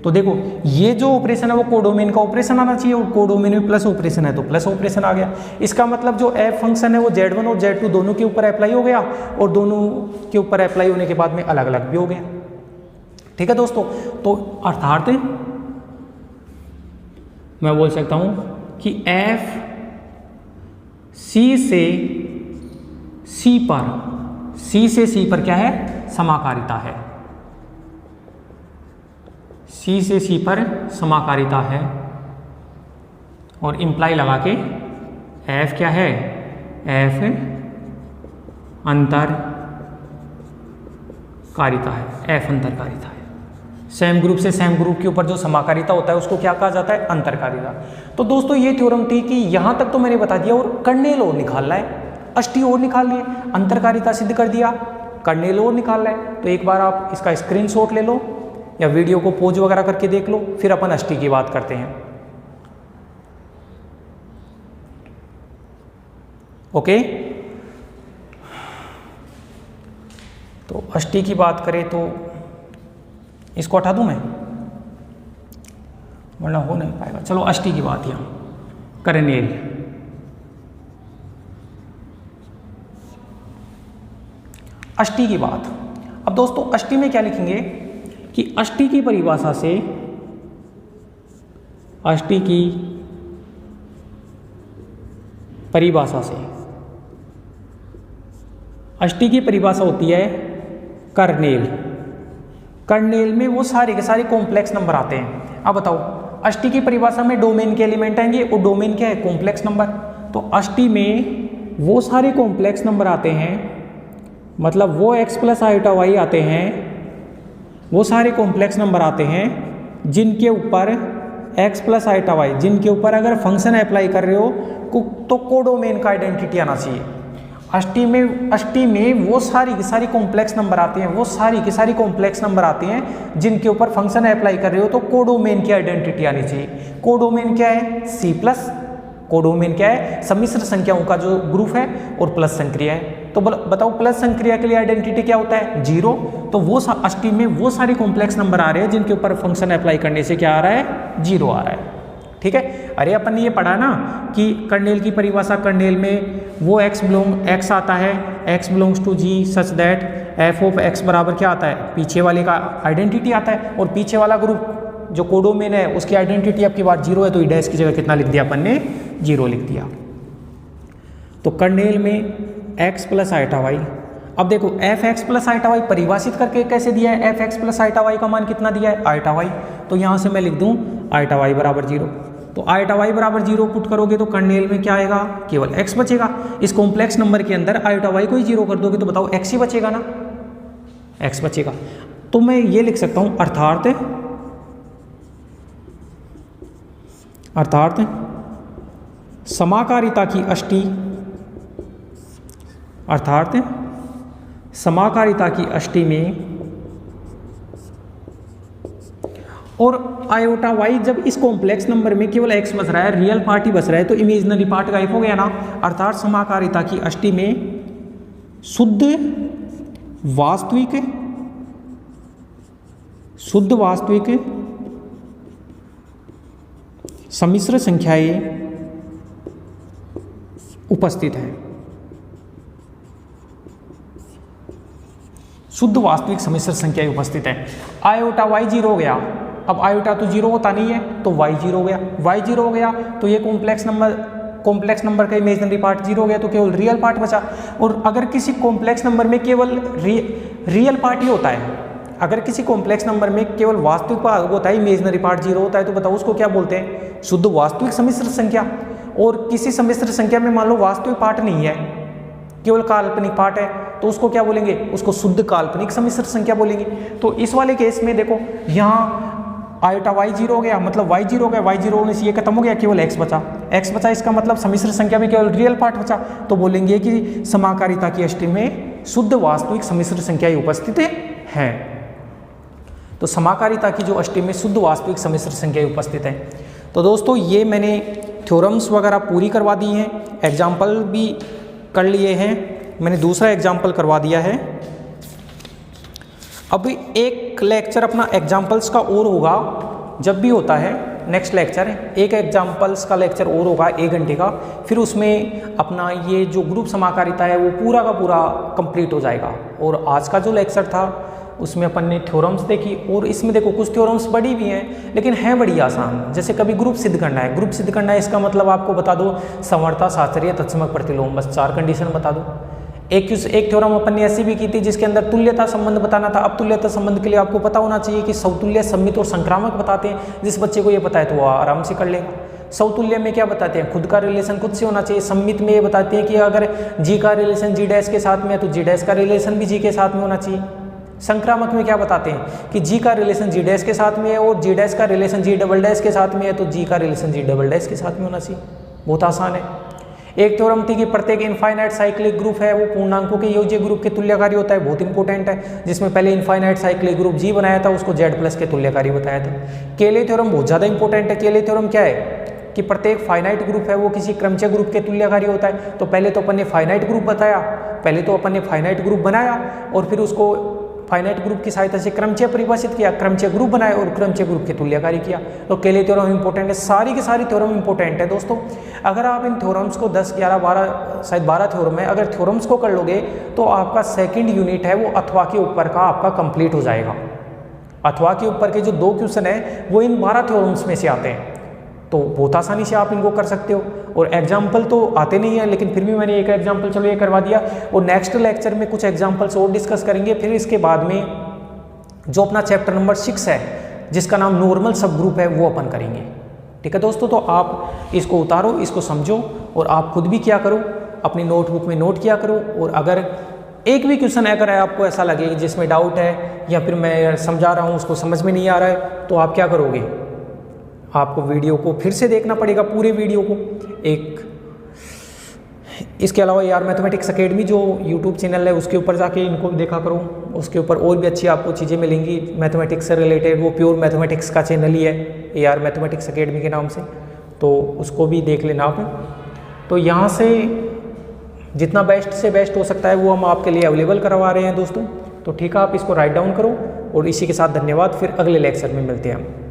तो देखो ये जो ऑपरेशन है वो कोडोमेन का ऑपरेशन आना चाहिए, और कोडोमेन में प्लस ऑपरेशन है तो प्लस ऑपरेशन आ गया। इसका मतलब जो f फंक्शन है वो z1 और z2 दोनों के ऊपर अप्लाई हो गया, और दोनों के ऊपर अप्लाई होने के बाद में अलग अलग भी हो गया। ठीक है दोस्तों, तो अर्थात मैं बोल सकता हूं कि f C से C पर क्या है? समाकारिता है। C से C पर समाकारिता है, और इम्प्लाई लगा के f क्या है? f अंतरकारिता है, f अंतरकारिता है। सेम ग्रुप से सेम ग्रुप के ऊपर जो समाकारिता होता है उसको क्या कहा जाता है? अंतरकारिता। तो दोस्तों ये थ्योरम थी कि यहाँ तक तो मैंने बता दिया, और कर्नेल और निकालना है, अष्टी और निकाल लिए, अंतरकारिता सिद्ध कर दिया, कर्नेल और निकालना है। तो एक बार आप इसका स्क्रीनशॉट ले लो या वीडियो को पॉज वगैरह करके देख लो, फिर अपन अष्टी की बात करते हैं। ओके, तो अष्टी की बात करें तो इसको हटा दूं मैं? वरना हो नहीं पाएगा। चलो अष्टी की बात यहाँ, कर्नेल। अष्टी की बात, अब दोस्तों अष्टी में क्या लिखेंगे कि अष्टी की परिभाषा से, अष्टी की परिभाषा से, अष्टी की परिभाषा होती है कर्नेल। कर्नेल में वो सारे के सारे कॉम्प्लेक्स नंबर आते हैं। अब बताओ, अष्टी की परिभाषा में डोमेन के एलिमेंट आएंगे और डोमेन क्या है? Complex number. तो अष्टी में वो सारे कॉम्प्लेक्स नंबर आते हैं, मतलब वो x प्लस आईटा वाई आते हैं, वो सारे कॉम्प्लेक्स नंबर आते हैं जिनके ऊपर x प्लस आईटा वाई, जिनके ऊपर अगर फंक्शन अप्लाई कर रहे हो तो कोडोमेन का आइडेंटिटी आना चाहिए। अष्टी में वो सारी की सारी कॉम्प्लेक्स नंबर आते हैं, वो सारी की सारी कॉम्प्लेक्स नंबर आते हैं जिनके ऊपर फंक्शन अप्लाई कर रहे हो तो कोडोमेन की आइडेंटिटी आनी चाहिए। कोडोमेन क्या है? C plus. कोडोमेन क्या है? सम्मिश्र संख्याओं का जो ग्रुप है और प्लस संक्रिया है। तो बताओ प्लस संक्रिया के लिए आइडेंटिटी क्या होता है? 0। तो वो अष्टी में वो सारे कॉम्प्लेक्स नंबर आ रहे हैं जिनके ऊपर फंक्शन अप्लाई करने से क्या आ रहा है? 0 आ रहा है। ठीक है। अरे अपन ने ये पढ़ा ना कि कर्नेल की परिभाषा, कर्नेल में वो x आता है, x belongs to g such that f of x बराबर क्या आता है? पीछे वाले का आइडेंटिटी आता है, और पीछे वाला ग्रुप जो कोडोमेन है उसकी आइडेंटिटी आपकी बार 0 है, तो ई डैश की जगह कितना लिख दिया अपन ने? 0 लिख दिया। तो कर्नेल में x प्लस आईटा वाई। अब देखो एफ एक्स प्लस आईटा वाई परिभाषित करके कैसे दिया है? एफ एक्स प्लस आईटा वाई का मान कितना दिया है? आईटा वाई। तो यहाँ से मैं लिख दूँ आईटा वाई बराबर 0। तो आईटा वाई बराबर 0 पुट करोगे तो कर्नेल में क्या आएगा? केवल x बचेगा। इस कॉम्प्लेक्स नंबर के अंदर आईटा वाई को ही 0 कर दोगे तो बताओ x ही बचेगा ना? x बचेगा। तो मैं ये लिख सकता हूँ अर्थात समाकारिता की अष्टी, अर्थात समाकारिता की अष्टी में और आयोटा वाई जब इस कॉम्प्लेक्स नंबर में केवल x बच रहा है, रियल पार्ट ही बच रहा है, तो इमेजिनरी पार्ट गायब हो गया ना। अर्थात समाकारिता की अष्टी में शुद्ध वास्तविक सम्मिश्र संख्याएं उपस्थित हैं। शुद्ध वास्तविक सम्मिश्र संख्याएं उपस्थित है। आयोटा वाई 0 हो गया। अब आयोटा तो 0 होता नहीं है तो y 0 हो गया। y 0 हो गया तो ये कॉम्प्लेक्स नंबर का इमेजिनरी पार्ट 0 हो गया, तो केवल रियल पार्ट बचा। और अगर किसी कॉम्प्लेक्स नंबर में केवल रियल पार्ट ही होता है, अगर किसी कॉम्प्लेक्स नंबर में केवल वास्तविक पार्ट होता है, इमेजिनरी पार्ट 0 होता है, तो बताओ उसको क्या बोलते हैं? शुद्ध वास्तविक सम्मिश्र संख्या। और किसी सम्मिश्र संख्या में मान लो वास्तविक पार्ट नहीं है, केवल काल्पनिक पार्ट है, तो उसको क्या बोलेंगे? उसको शुद्ध काल्पनिक सम्मिश्र संख्या बोलेंगे। तो इस वाले केस में देखो यहाँ आयोटा y 0 हो गया, मतलब y 0 हो गया, y 0 होने से ये खत्म हो गया, केवल x बचा। x बचा इसका मतलब सम्मिश्र संख्या में केवल रियल पार्ट बचा, तो बोलेंगे कि समाकारिता की अष्टी में शुद्ध वास्तविक सम्मिश्र संख्याएं उपस्थित है। तो समाकारिता की जो अष्टी में शुद्ध वास्तविक सम्मिश्र संख्याएं उपस्थित है। तो दोस्तों ये मैंने थ्योरम्स वगैरह पूरी करवा दी हैं, एग्जाम्पल भी कर लिए हैं, मैंने दूसरा एग्जाम्पल करवा दिया है। अभी एक लेक्चर अपना एग्जाम्पल्स का और होगा, जब भी होता है नेक्स्ट लेक्चर एक एग्जाम्पल्स का लेक्चर और होगा 1 घंटे का, फिर उसमें अपना ये जो ग्रुप समाकारिता है वो पूरा का पूरा कंप्लीट हो जाएगा। और आज का जो लेक्चर था उसमें अपन ने थ्योरम्स देखी, और इसमें देखो कुछ थ्योरम्स बड़ी भी हैं लेकिन हैं बड़ी आसान। जैसे कभी ग्रुप सिद्ध करना है, ग्रुप सिद्ध करना है इसका मतलब आपको बता दो समवर्ता, साचर्य, तत्समक, प्रतिलोम, बस 4 कंडीशन बता दो। एक थ्योरम अपन ने ऐसी भी की थी जिसके अंदर तुल्यता संबंध बताना था। अब तुल्यता संबंध के लिए आपको पता होना चाहिए कि सौतुल्य, सम्मित और संक्रामक बताते हैं। जिस बच्चे को ये पता है तो वो आराम से कर लेगा। सौतुल्य में क्या बताते हैं? खुद का रिलेशन खुद से होना चाहिए। सम्मित में ये बताते हैं कि अगर जी का रिलेशन जी डैश के साथ में है तो जी डैश का रिलेशन भी जी के साथ में होना चाहिए। संक्रामक में क्या बताते हैं कि जी का रिलेशन जी डैश के साथ में है और जी डैश का रिलेशन जी डबल डैश के साथ में है तो जी का रिलेशन जी डबल डैश के साथ में होना चाहिए। बहुत आसान है। एक थ्योरम थी कि प्रत्येक इनफाइनाइट साइक्लिक ग्रुप है वो पूर्णांकों के योज्य ग्रुप के तुल्यकारी होता है। बहुत इंपॉर्टेंट है, जिसमें पहले इनफाइनाइट साइक्लिक ग्रुप जी बनाया था, उसको जेड प्लस के तुल्यकारी बताया था। केले थ्योरम बहुत ज़्यादा इंपॉर्टेंट है। केले थ्योरम क्या है कि प्रत्येक फाइनाइट ग्रुप है वो किसी क्रमचय ग्रुप के तुल्यकारी होता है। तो पहले तो अपन ने फाइनाइट ग्रुप बताया, पहले तो अपन ने फाइनाइट ग्रुप बनाया और फिर उसको फाइनाइट ग्रुप की सहायता से क्रमचय परिभाषित किया, क्रमचय ग्रुप बनाए और क्रमचय ग्रुप के तुल्यकारी किया। तो केले थ्योरम इंपॉर्टेंट है, सारी की सारी थ्योरम इंपॉर्टेंट है दोस्तों। अगर आप इन थ्योरम्स को 10, 11, 12 शायद 12 थ्योरम है, अगर थ्योरम्स को कर लोगे तो आपका सेकंड यूनिट है वो अथवा के ऊपर का आपका कंप्लीट हो जाएगा। अथवा के ऊपर के जो 2 क्वेश्चन है वो इन 12 थ्योरम्स में से आते हैं, तो बहुत आसानी से आप इनको कर सकते हो। और एग्जाम्पल तो आते नहीं है, लेकिन फिर भी मैंने एक एग्जाम्पल चलो ये करवा दिया, और नेक्स्ट लेक्चर में कुछ एग्जाम्पल्स और डिस्कस करेंगे। फिर इसके बाद में जो अपना चैप्टर नंबर 6 है जिसका नाम नॉर्मल सब ग्रुप है वो अपन करेंगे। ठीक है दोस्तों, तो आप इसको उतारो, इसको समझो और आप खुद भी क्या करो, अपनी नोटबुक में नोट किया करो। और अगर एक भी क्वेश्चन अगर आपको ऐसा लगे जिसमें डाउट है या फिर मैं समझा रहा हूँ उसको समझ में नहीं आ रहा है, तो आप क्या करोगे, आपको वीडियो को फिर से देखना पड़ेगा, पूरे वीडियो को। एक इसके अलावा यार मैथमेटिक्स एकेडमी जो यूट्यूब चैनल है उसके ऊपर जाके इनको देखा करो, उसके ऊपर और भी अच्छी आपको चीज़ें मिलेंगी मैथमेटिक्स से रिलेटेड। वो प्योर मैथमेटिक्स का चैनल ही है यार मैथमेटिक्स एकेडमी के नाम से, तो उसको भी देख लेना आप। तो यहाँ से जितना बेस्ट से बेस्ट हो सकता है वो हम आपके लिए अवेलेबल करवा रहे हैं दोस्तों। तो ठीक है, आप इसको राइट डाउन करो और इसी के साथ धन्यवाद, फिर अगले लेक्चर में मिलते हैं हम।